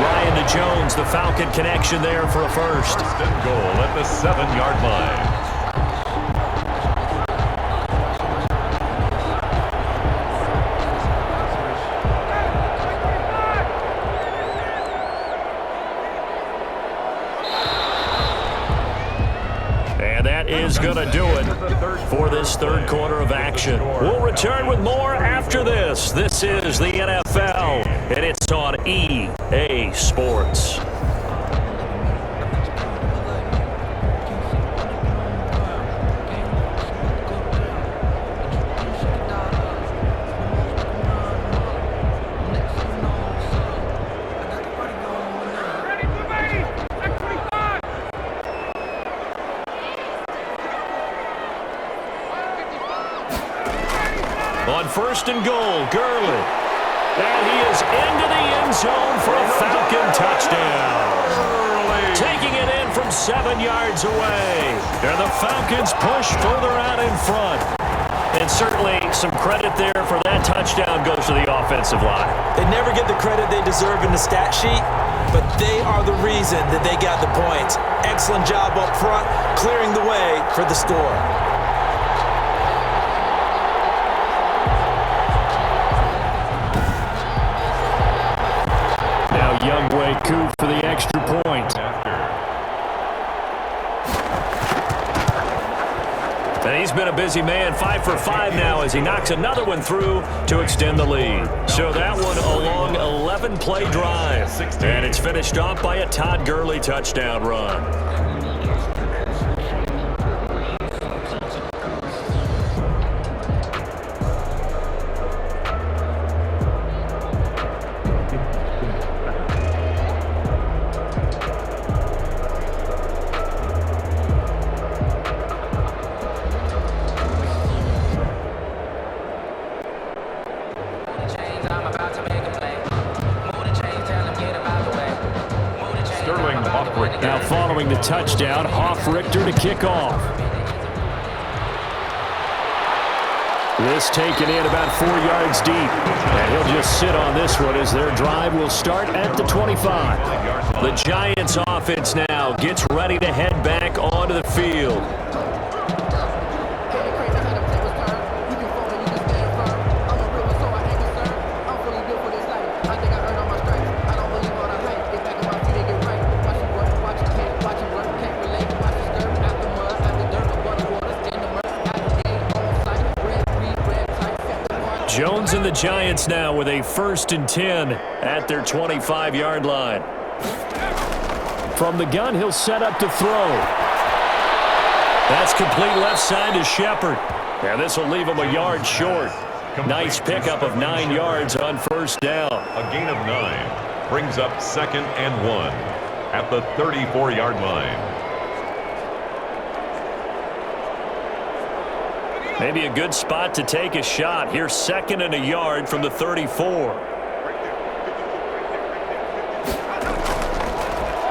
Ryan to Jones, the Falcon connection there for a 1st. 1st and goal at the 7-yard line. Is going to do it for this 3rd quarter of action. We'll return with more after this. This is the NFL, and it's on EA Sports. On 1st and goal, Gurley. And he is into the end zone for a Falcon touchdown. Taking it in from 7 yards away. And the Falcons push further out in front. And certainly some credit there for that touchdown goes to the offensive line. They never get the credit they deserve in the stat sheet, but they are the reason that they got the points. Excellent job up front, clearing the way for the score. Now Youngway Koo for the extra point. And he's been a busy man, 5 for 5 now as he knocks another one through to extend the lead. So that one a long 11-play drive. And it's finished off by a Todd Gurley touchdown run. Now following the touchdown, Hoff-Richter to kick off. This taken in about 4 yards deep. And he'll just sit on this one as their drive will start at the 25. The Giants offense now gets ready to head back onto the field. Jones and the Giants now with a 1st and 10 at their 25-yard line. From the gun, he'll set up to throw. That's complete left side to Shepard. And this will leave him a yard short. Nice pickup of 9 yards on 1st down. A gain of 9 brings up 2nd and 1 at the 34-yard line. Maybe a good spot to take a shot. Here's 2nd and a yard from the 34.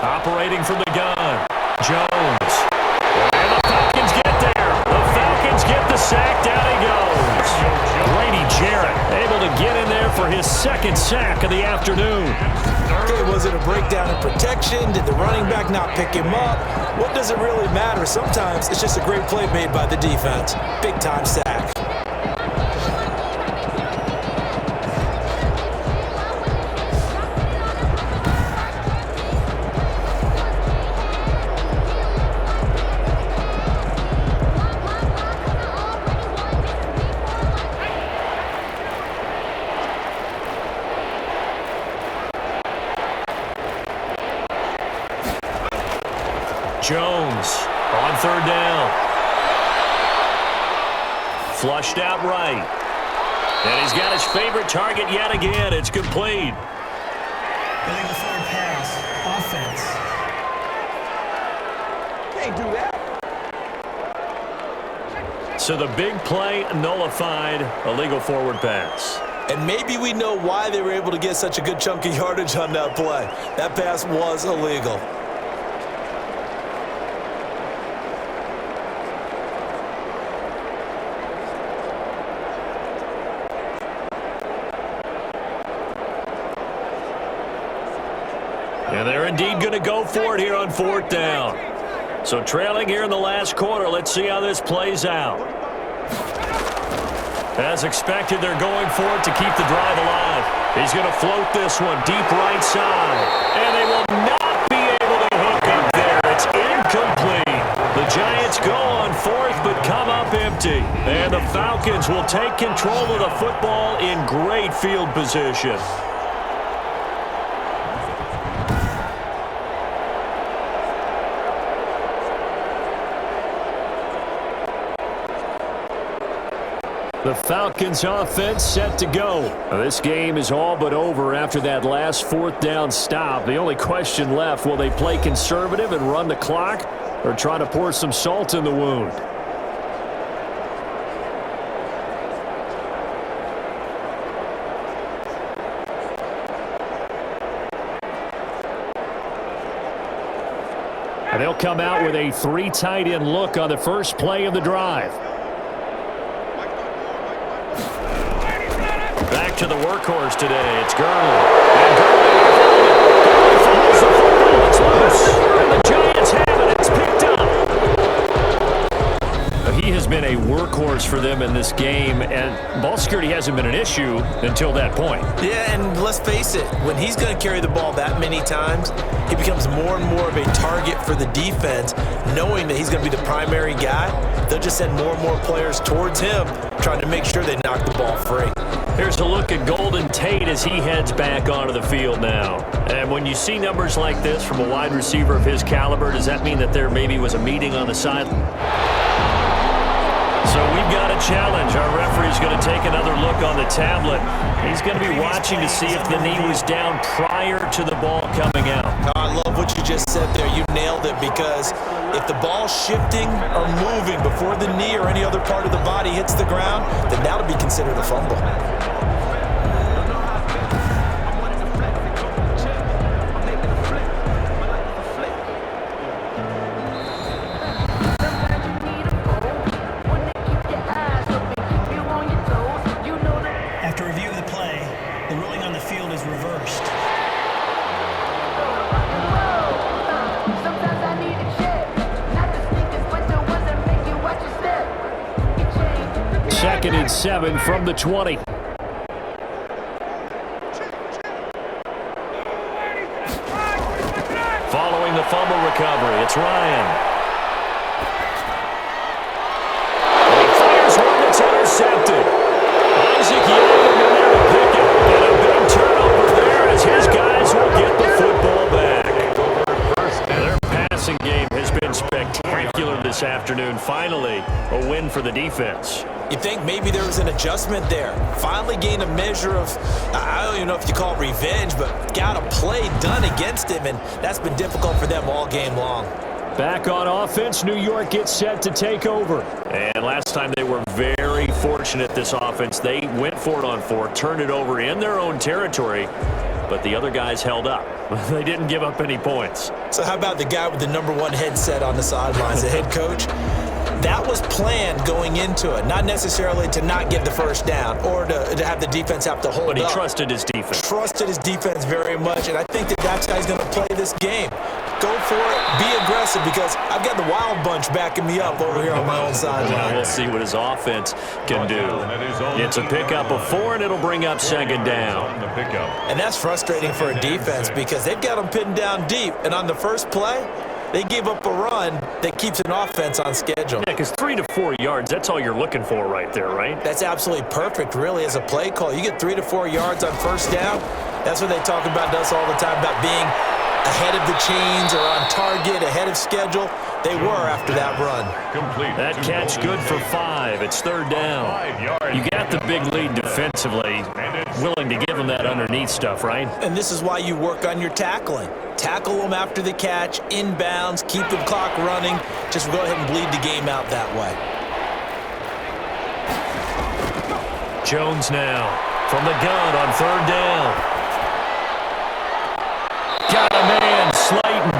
Operating from the gun, Jones. And the Falcons get there. The Falcons get the sack. Down he goes. Grady Jarrett able to get in there for his 2nd sack of the afternoon. Okay, was it a breakdown in protection? Did the running back not pick him up? What does it really matter? Sometimes it's just a great play made by the defense. Big-time sack. Jones on 3rd down. Flushed out right. And he's got his favorite target yet again. It's complete. Illegal forward pass. Offense. Can't do that. So the big play nullified. Illegal forward pass. And maybe we know why they were able to get such a good chunk of yardage on that play. That pass was illegal. And they're indeed going to go for it here on 4th down. So trailing here in the last quarter, let's see how this plays out. As expected, they're going for it to keep the drive alive. He's going to float this one deep right side. And they will not be able to hook up there. It's incomplete. The Giants go on 4th but come up empty. And the Falcons will take control of the football in great field position. The Falcons offense set to go. Now, this game is all but over after that last 4th down stop. The only question left, will they play conservative and run the clock or try to pour some salt in the wound? And they'll come out with a 3 tight end look on the first play of the drive. back to the workhorse today. It's Gurley. And Gurley fumbles the football. It's loose. And the Giants have it. It's picked up. He has been a workhorse for them in this game, and ball security hasn't been an issue until that point. Yeah, and let's face it, when he's going to carry the ball that many times, he becomes more and more of a target for the defense, knowing that he's going to be the primary guy. They'll just send more and more players towards him, trying to make sure they knock the ball free. Here's a look at Golden Tate as he heads back onto the field now. And when you see numbers like this from a wide receiver of his caliber, does that mean that there maybe was a meeting on the sideline? So we've got a challenge. Our referee's going to take another look on the tablet. He's going to be watching to see if the knee was down prior to the ball coming out. I love what you just said there. You nailed it, because if the ball's shifting or moving before the knee or any other part of the body hits the ground, then that'll be considered a fumble. After review of the play, the ruling on the field is reversed. Sometimes I need a check. Not the sneakers, but the ones that make you watch your step. It changed. 2nd and 7 from the 20. Following the fumble recovery, it's Ryan. He fires one that's intercepted. Isaac Young in there to pick it. And a big turnover there as his guys will get the football back. Their passing game has been spectacular this afternoon. Finally, a win for the defense. You think maybe there was an adjustment there. Finally gained a measure of, I don't even know if you call it revenge, but got a play done against him, and that's been difficult for them all game long. Back on offense, New York gets set to take over. And last time they were very fortunate, this offense. They went for it on 4, turned it over in their own territory, but the other guys held up. They didn't give up any points. So how about the guy with the #1 headset on the sidelines, the head coach? That was planned going into it, not necessarily to not get the first down or to have the defense have to hold up. But he trusted his defense. Trusted his defense very much, and I think that that's how he's going to play this game. Go for it, be aggressive, because I've got the wild bunch backing me up over here on my own sideline. We'll see what his offense can do. It's a pickup of 4, and it'll bring up 2nd down. And that's frustrating for a defense, because they've got them pinned down deep, and on the first play, they gave up a run that keeps an offense on schedule. Yeah, because 3 to 4 yards, that's all you're looking for right there, right? That's absolutely perfect, really, as a play call. You get 3 to 4 yards on first down. That's what they talk about to us all the time, about being ahead of the chains or on target, ahead of schedule. They were after that run. That catch good for 5. It's 3rd down. You got the big lead defensively, willing to give them that underneath stuff, right? And this is why you work on your tackling. Tackle them after the catch, inbounds, keep the clock running. Just go ahead and bleed the game out that way. Jones now from the gun on 3rd down. Got a man, Slayton.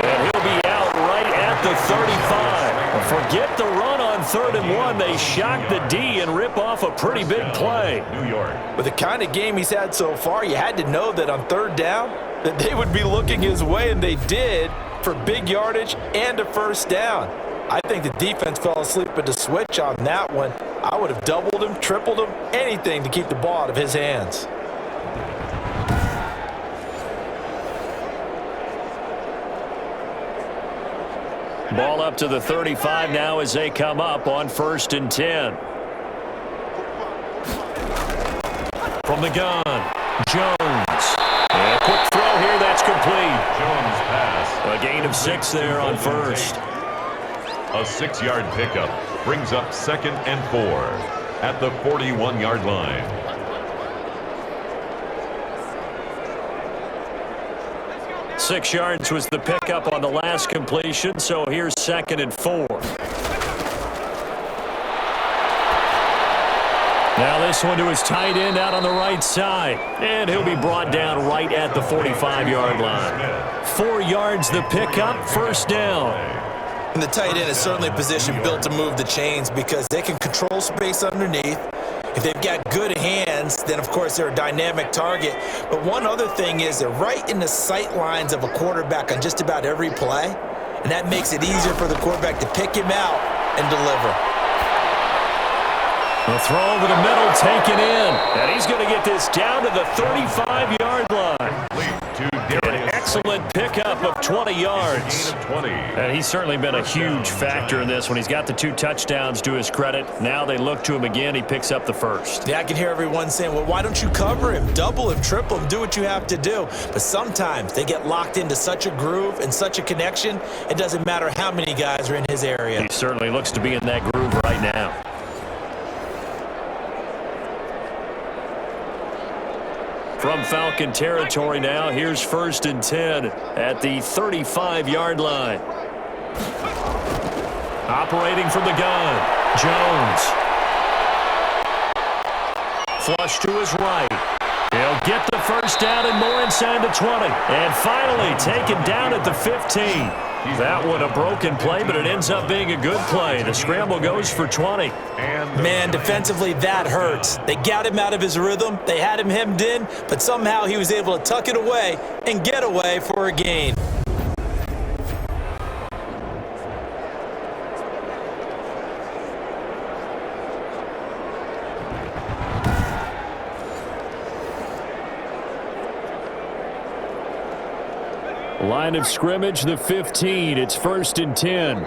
And he'll be out right at the 35. Forget the run on 3rd and 1. They shock the D and rip off a pretty big play. New York. With the kind of game he's had so far, you had to know that on 3rd down, that they would be looking his way, and they did, for big yardage and a first down. I think the defense fell asleep at the switch on that one. I would have doubled him, tripled him, anything to keep the ball out of his hands. Ball up to the 35 now as they come up on 1st and 10. From the gun, Jones. And a quick throw here, that's complete. Jones pass. A gain of 6 there on 1st. A 6-yard pickup brings up 2nd and 4 at the 41-yard line. Six yards was the pickup on the last completion, so here's 2nd and 4. Now this one to his tight end out on the right side, and he'll be brought down right at the 45-yard line. 4 yards the pickup, 1st down. And the tight end is certainly a position built to move the chains, because they can control space underneath. If they've got good hands, then of course they're a dynamic target. But one other thing is they're right in the sight lines of a quarterback on just about every play, and that makes it easier for the quarterback to pick him out and deliver. The throw over the middle taken in, and he's going to get this down to the 35-yard line. An excellent pickup of 20 yards. And he's certainly been a huge factor in this when he's got the 2 touchdowns to his credit. Now they look to him again. He picks up the first. Yeah, I can hear everyone saying, well, why don't you cover him, double him, triple him, do what you have to do. But sometimes they get locked into such a groove and such a connection, it doesn't matter how many guys are in his area. He certainly looks to be in that groove right now. From Falcon territory now, here's 1st and 10 at the 35-yard line. Operating from the gun, Jones. Flush to his right. He'll get the first down and more inside the 20. And finally taken down at the 15. That one a broken play, but it ends up being a good play. The scramble goes for 20. Man, defensively, that hurts. They got him out of his rhythm. They had him hemmed in, but somehow he was able to tuck it away and get away for a gain. Line of scrimmage, the 15. It's 1st and 10.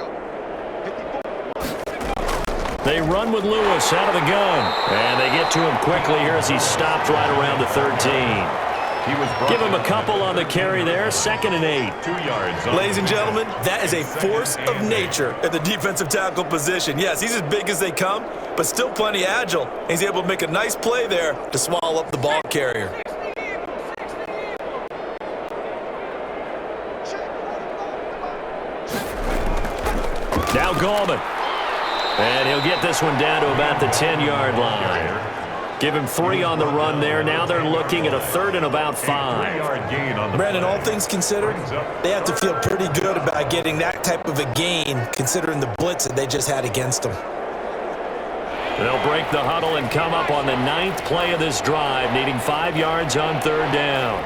They run with Lewis out of the gun. And they get to him quickly here as he stopped right around the 13. Give him a couple on the carry there. 2nd and 8. 2 yards. Ladies and gentlemen, that is a force of nature at the defensive tackle position. Yes, he's as big as they come, but still plenty agile. He's able to make a nice play there to swallow up the ball carrier. Now Gallman. And he'll get this one down to about the 10-yard line. Give him 3 on the run there. Now they're looking at a 3rd and about 5. Brandon, all things considered, they have to feel pretty good about getting that type of a gain considering the blitz that they just had against them. They'll break the huddle and come up on the 9th play of this drive, needing 5 yards on 3rd down.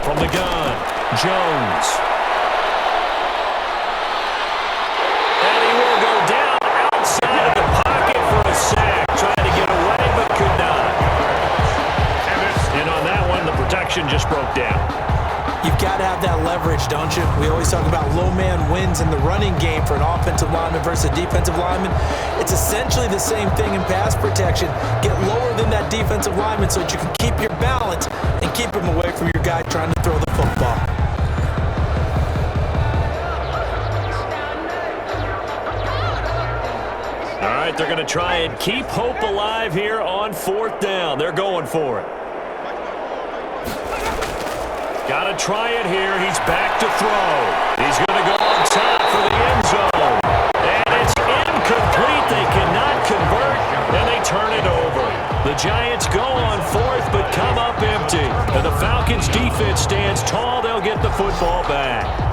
From the gun, Jones. Just broke down. You've got to have that leverage, don't you? We always talk about low man wins in the running game for an offensive lineman versus a defensive lineman. It's essentially the same thing in pass protection. Get lower than that defensive lineman so that you can keep your balance and keep him away from your guy trying to throw the football. All right, they're going to try and keep hope alive here on 4th down. They're going for it. Got to try it here. He's back to throw. He's going to go on top for the end zone. And it's incomplete. They cannot convert, and they turn it over. The Giants go on 4th, but come up empty. And the Falcons' defense stands tall. They'll get the football back.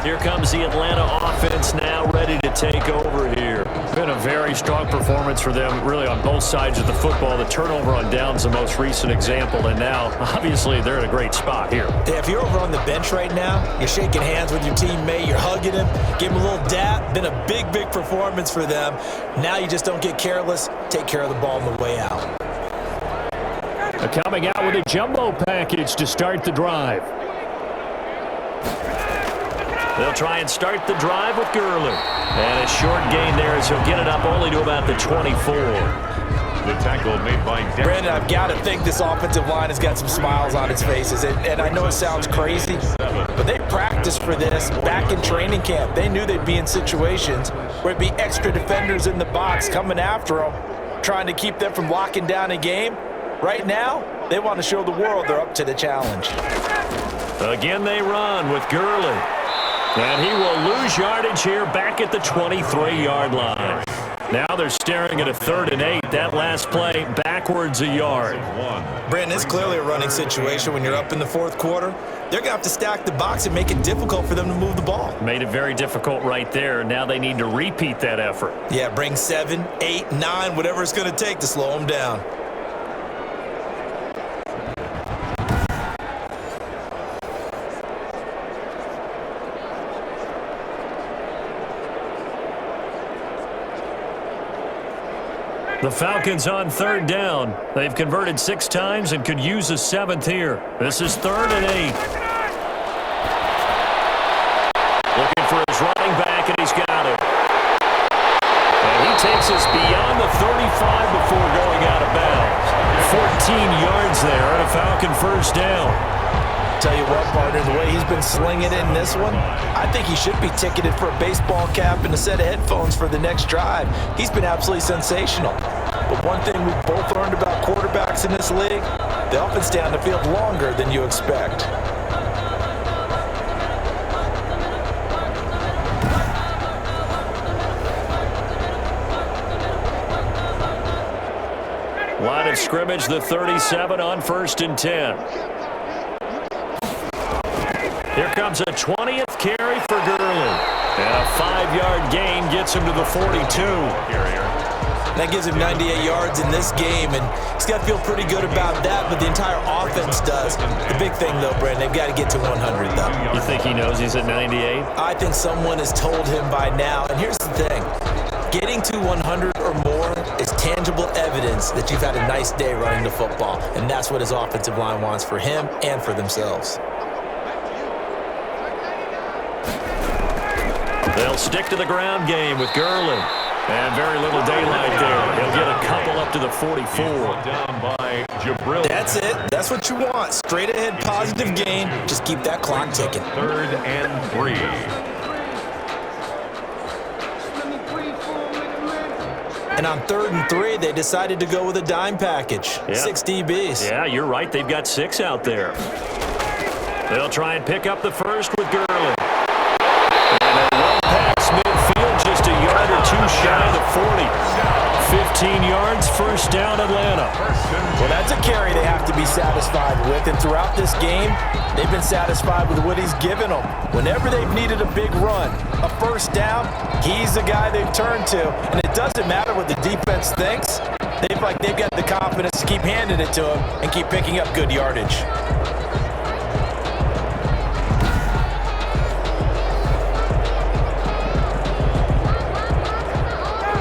Here comes the Atlanta offense now ready to take over here. Been a very strong performance for them, really, on both sides of the football. The turnover on downs the most recent example, and now, obviously, they're in a great spot here. Yeah, if you're over on the bench right now, you're shaking hands with your teammate, you're hugging him, give him a little dap. Been a big, big performance for them. Now you just don't get careless. Take care of the ball on the way out. Coming out with a jumbo package to start the drive. They'll try and start the drive with Gurley. And a short gain there as he'll get it up only to about the 24. The tackle made by Brandon, I've got to think this offensive line has got some smiles on its faces. And I know it sounds crazy, but they practiced for this back in training camp. They knew they'd be in situations where it'd be extra defenders in the box coming after them, trying to keep them from locking down a game. Right now, they want to show the world they're up to the challenge. Again, they run with Gurley. And he will lose yardage here back at the 23-yard line. Now they're staring at a 3rd and 8. That last play, backwards a yard. Brandon, it's clearly a running situation when you're up in the 4th quarter. They're going to have to stack the box and make it difficult for them to move the ball. Made it very difficult right there. Now they need to repeat that effort. Yeah, bring 7, 8, 9, whatever it's going to take to slow them down. The Falcons on 3rd down. They've converted 6 times and could use a 7th here. This is 3rd and 8. Looking for his running back, and he's got it. And he takes us beyond the 35 before going out of bounds. 14 yards there and a Falcon 1st down. Tell you what, partner, the way he's been slinging it in this one, I think he should be ticketed for a baseball cap and a set of headphones for the next drive. He's been absolutely sensational. But one thing we've both learned about quarterbacks in this league, they often stay on the field longer than you expect. Line of scrimmage, the 37 on 1st and 10. Here comes a 20th carry for Gurley. And a 5-yard gain gets him to the 42. That gives him 98 yards in this game, and he's got to feel pretty good about that, but the entire offense does. The big thing, though, Brandon, they've got to get to 100, though. You think he knows he's at 98? I think someone has told him by now, and here's the thing. Getting to 100 or more is tangible evidence that you've had a nice day running the football, and that's what his offensive line wants for him and for themselves. They'll stick to the ground game with Gurley. And very little daylight there. He'll get a couple up to the 44. Down by Jabril. That's it. That's what you want. Straight ahead, positive gain. Just keep that clock ticking. 3rd and 3. And on 3rd and 3, they decided to go with a dime package. Yeah. 6 DBs. Yeah, you're right. They've got 6 out there. They'll try and pick up the first with Gurley. And a run pass midfield, just a yard or 2 shy of the 40. 15 yards, 1st down Atlanta. Well, that's a carry they have to be satisfied with. And throughout this game, they've been satisfied with what he's given them. Whenever they've needed a big run, a 1st down, he's the guy they've turned to. And it doesn't matter what the defense thinks. They've got the confidence to keep handing it to him and keep picking up good yardage.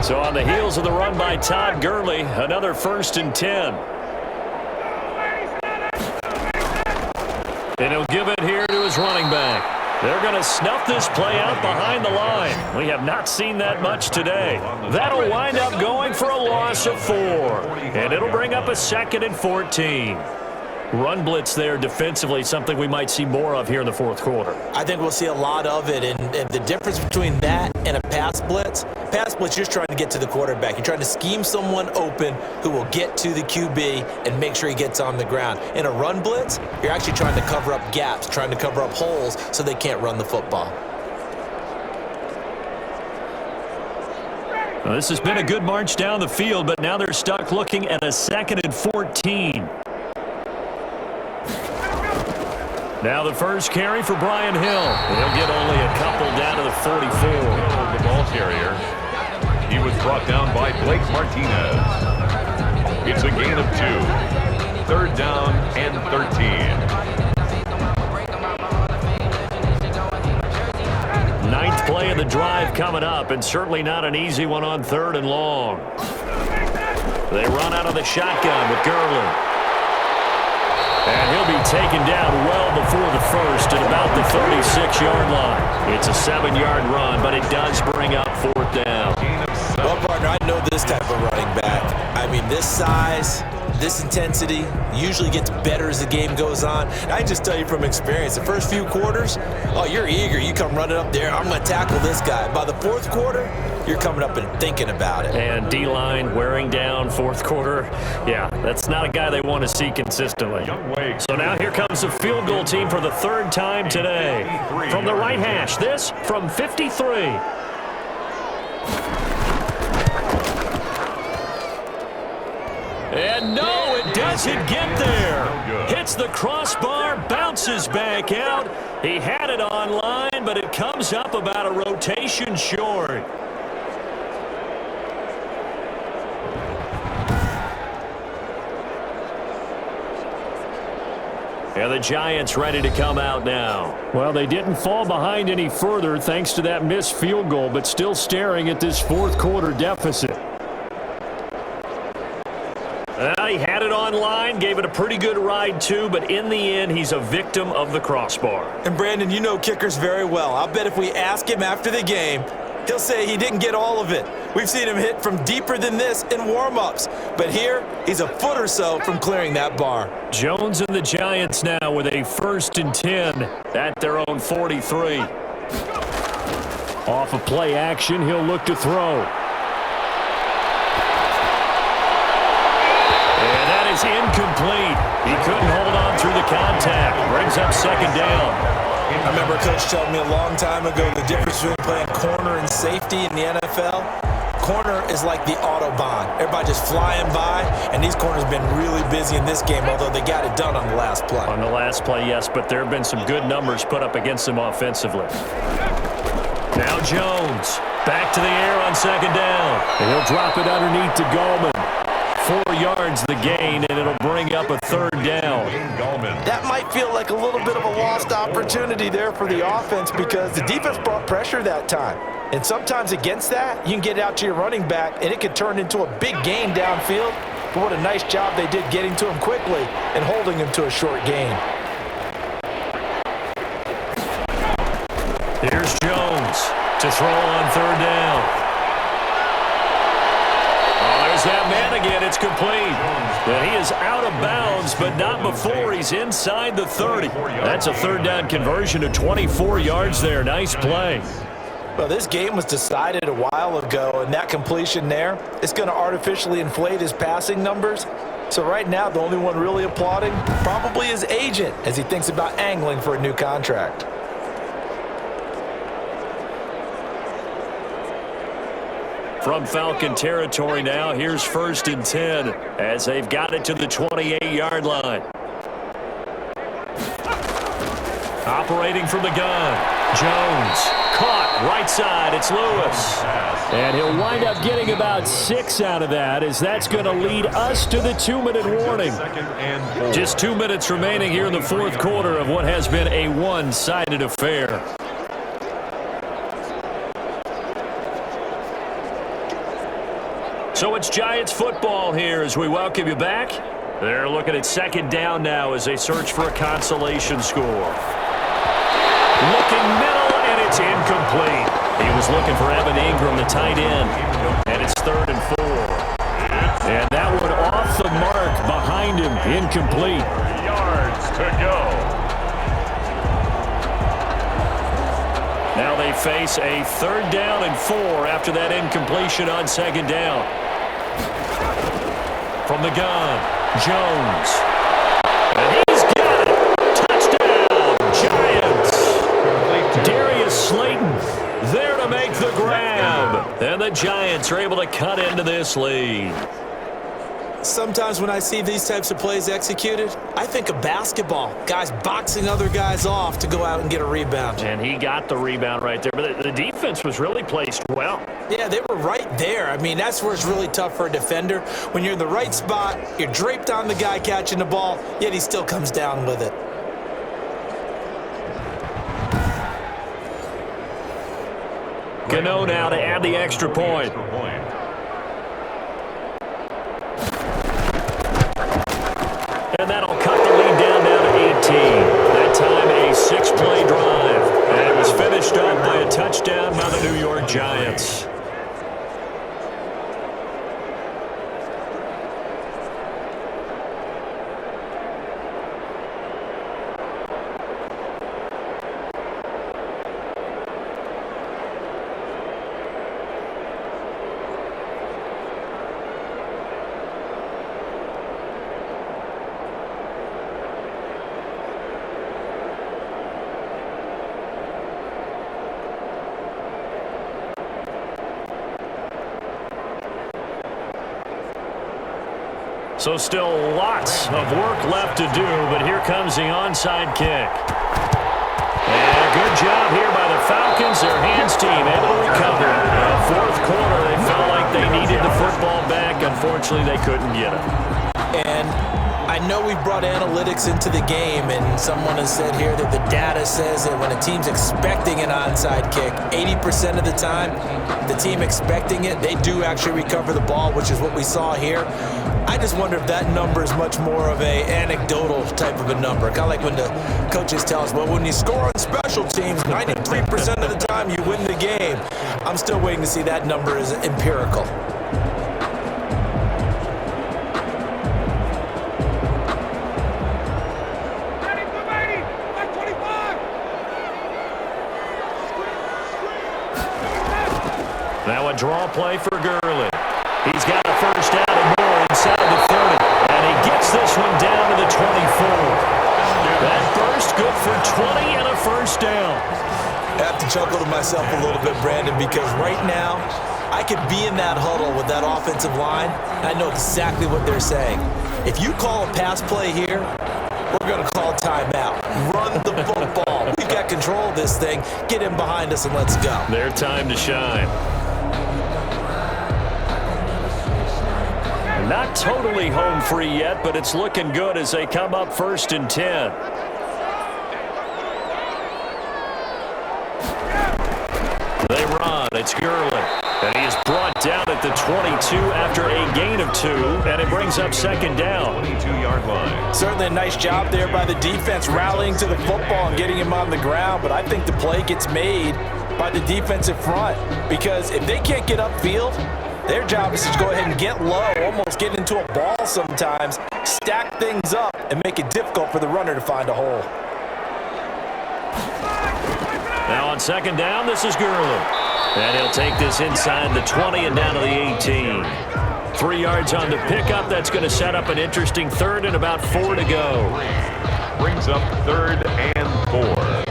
So on the heels of the run by Todd Gurley, another 1st and 10. And he'll give it here to his running back. They're going to snuff this play out behind the line. We have not seen that much today. That'll wind up going for a loss of 4. And it'll bring up a 2nd and 14. Run blitz there defensively, something we might see more of here in the 4th quarter. I think we'll see a lot of it, and the difference between that and a pass blitz, you're just trying to get to the quarterback. You're trying to scheme someone open who will get to the QB and make sure he gets on the ground. In a run blitz, you're actually trying to cover up gaps, trying to cover up holes so they can't run the football. Well, this has been a good march down the field, but now they're stuck looking at a 2nd and 14. Now the first carry for Brian Hill. He'll get only a couple down to the 44. The ball carrier. He was brought down by Blake Martinez. It's a gain of 2. 3rd down and 13. Ninth play of the drive coming up, and certainly not an easy one on 3rd and long. They run out of the shotgun with Gurley. And he'll be taken down well before the first at about the 36-yard line. It's a 7-yard run, but it does bring up 4th down. Well, partner, I know this type of running back. I mean, this size, this intensity usually gets better as the game goes on. And I just tell you from experience, the first few quarters, oh, you're eager. You come running up there, I'm going to tackle this guy. By the 4th quarter, you're coming up and thinking about it. And D-line wearing down 4th quarter. Yeah, that's not a guy they want to see consistently. So now here comes the field goal team for the 3rd time today. From the right hash, this from 53. And no, it doesn't get there. Hits the crossbar, bounces back out. He had it online, but it comes up about a rotation short. And the Giants ready to come out now. Well, they didn't fall behind any further thanks to that missed field goal, but still staring at this fourth quarter deficit. He had it online, gave it a pretty good ride too, but in the end, he's a victim of the crossbar. And Brandon, you know kickers very well. I'll bet if we ask him after the game, he'll say he didn't get all of it. We've seen him hit from deeper than this in warm-ups. But here, he's a foot or so from clearing that bar. Jones and the Giants now with a 1st and 10 at their own 43. Off of play action, he'll look to throw. And that is incomplete. He couldn't hold on through the contact. Brings up 2nd down. I remember Coach telling me a long time ago the difference between playing corner and safety in the NFL. Corner is like the Autobahn. Everybody just flying by, and these corners have been really busy in this game, although they got it done on the last play. On the last play, yes, but there have been some good numbers put up against them offensively. Now Jones, back to the air on 2nd down. And he'll drop it underneath to Gallman. 4 yards the gain, and it'll bring up a 3rd down. That might feel like a little bit of a lost opportunity there for the offense because the defense brought pressure that time. And sometimes against that, you can get out to your running back, and it could turn into a big gain downfield. But what a nice job they did getting to him quickly and holding him to a short gain. Here's Jones to throw on 3rd down. That man again, it's complete. And he is out of bounds, but not before he's inside the 30. That's a 3rd down conversion of 24 yards there. Nice play. Well, this game was decided a while ago, and that completion there is going to artificially inflate his passing numbers. So right now, the only one really applauding probably his agent as he thinks about angling for a new contract. From Falcon territory now, here's 1st and 10 as they've got it to the 28-yard line. Operating from the gun, Jones caught right side. It's Lewis. And he'll wind up getting about 6 out of that as that's going to lead us to the 2-minute warning. Just 2 minutes remaining here in the fourth quarter of what has been a one-sided affair. So it's Giants football here as we welcome you back. They're looking at 2nd down now as they search for a consolation score. Looking middle, and it's incomplete. He was looking for Evan Ingram, the tight end, and it's 3rd and 4. And that one off the mark behind him, incomplete. 3 yards to go. Now they face a 3rd down and 4 after that incompletion on 2nd down. From the gun, Jones. And he's got it. Touchdown, Giants. Darius Slayton there to make the grab. And the Giants are able to cut into this lead. Sometimes when I see these types of plays executed, I think of basketball. Guys boxing other guys off to go out and get a rebound. And he got the rebound right there. But the defense was really placed well. Yeah, they were right there. I mean, that's where it's really tough for a defender. When you're in the right spot, you're draped on the guy catching the ball, yet he still comes down with it. Gano now to add the extra point. And that'll cut the lead down to 18. That time a 6-play drive. And it was finished up by a touchdown by the New York Giants. So still lots of work left to do, but here comes the onside kick. And a good job here by the Falcons. Their hands team able to recover. In the fourth quarter, they felt like they needed the football back. Unfortunately, they couldn't get it. And I know we brought analytics into the game, and someone has said here that the data says that when a team's expecting an onside kick, 80% of the time, the team expecting it, they do actually recover the ball, which is what we saw here. I just wonder if that number is much more of a anecdotal type of a number. Kind of like when the coaches tell us, well, when you score on special teams, 93% of the time you win the game. I'm still waiting to see that number is empirical. Now a draw play for Gurley. He's got a first down and more inside the 30. And he gets this one down to the 24. That burst good for 20 and a first down. I have to chuckle to myself a little bit, Brandon, because right now I could be in that huddle with that offensive line, and I know exactly what they're saying. If you call a pass play here, we're going to call timeout. Run the football. We've got control of this thing. Get in behind us and let's go. Their time to shine. Not totally home free yet, but it's looking good as they come up 1st and 10. They run. It's Gurley. And he is brought down at the 22 after a gain of 2, and it brings up 2nd down. 22-yard line. Certainly a nice job there by the defense rallying to the football and getting him on the ground, but I think the play gets made by the defensive front because if they can't get upfield, their job is to go ahead and get low, almost get into a ball sometimes, stack things up, and make it difficult for the runner to find a hole. Now on 2nd down, this is Gurley. And he'll take this inside the 20 and down to the 18. 3 yards on the pickup. That's going to set up an interesting 3rd and about 4 to go. Brings up 3rd and 4.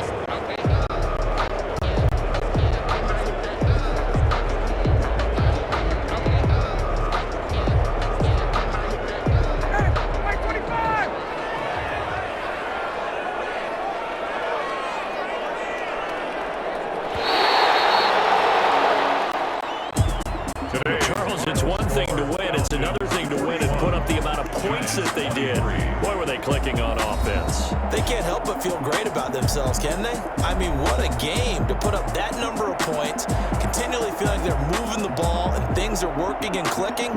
Charles, it's one thing to win. It's another thing to win and put up the amount of points that they did. Boy, were they clicking on offense. They can't help but feel great about themselves, can they? I mean, what a game to put up that number of points, continually feeling like they're moving the ball and things are working and clicking.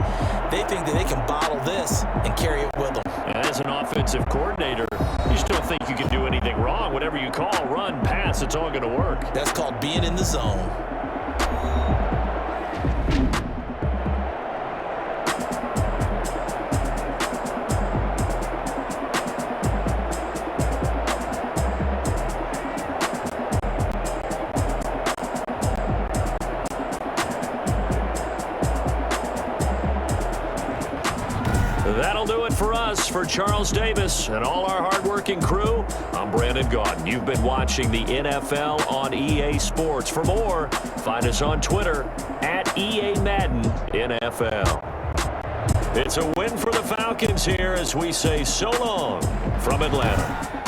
They think that they can bottle this and carry it with them. As an offensive coordinator, you still think you can do anything wrong. Whatever you call, run, pass, it's all going to work. That's called being in the zone. That'll do it for us. For Charles Davis and all our hardworking crew, I'm Brandon Gaudin. You've been watching the NFL on EA Sports. For more, find us on Twitter at EA Madden NFL. It's a win for the Falcons here as we say so long from Atlanta.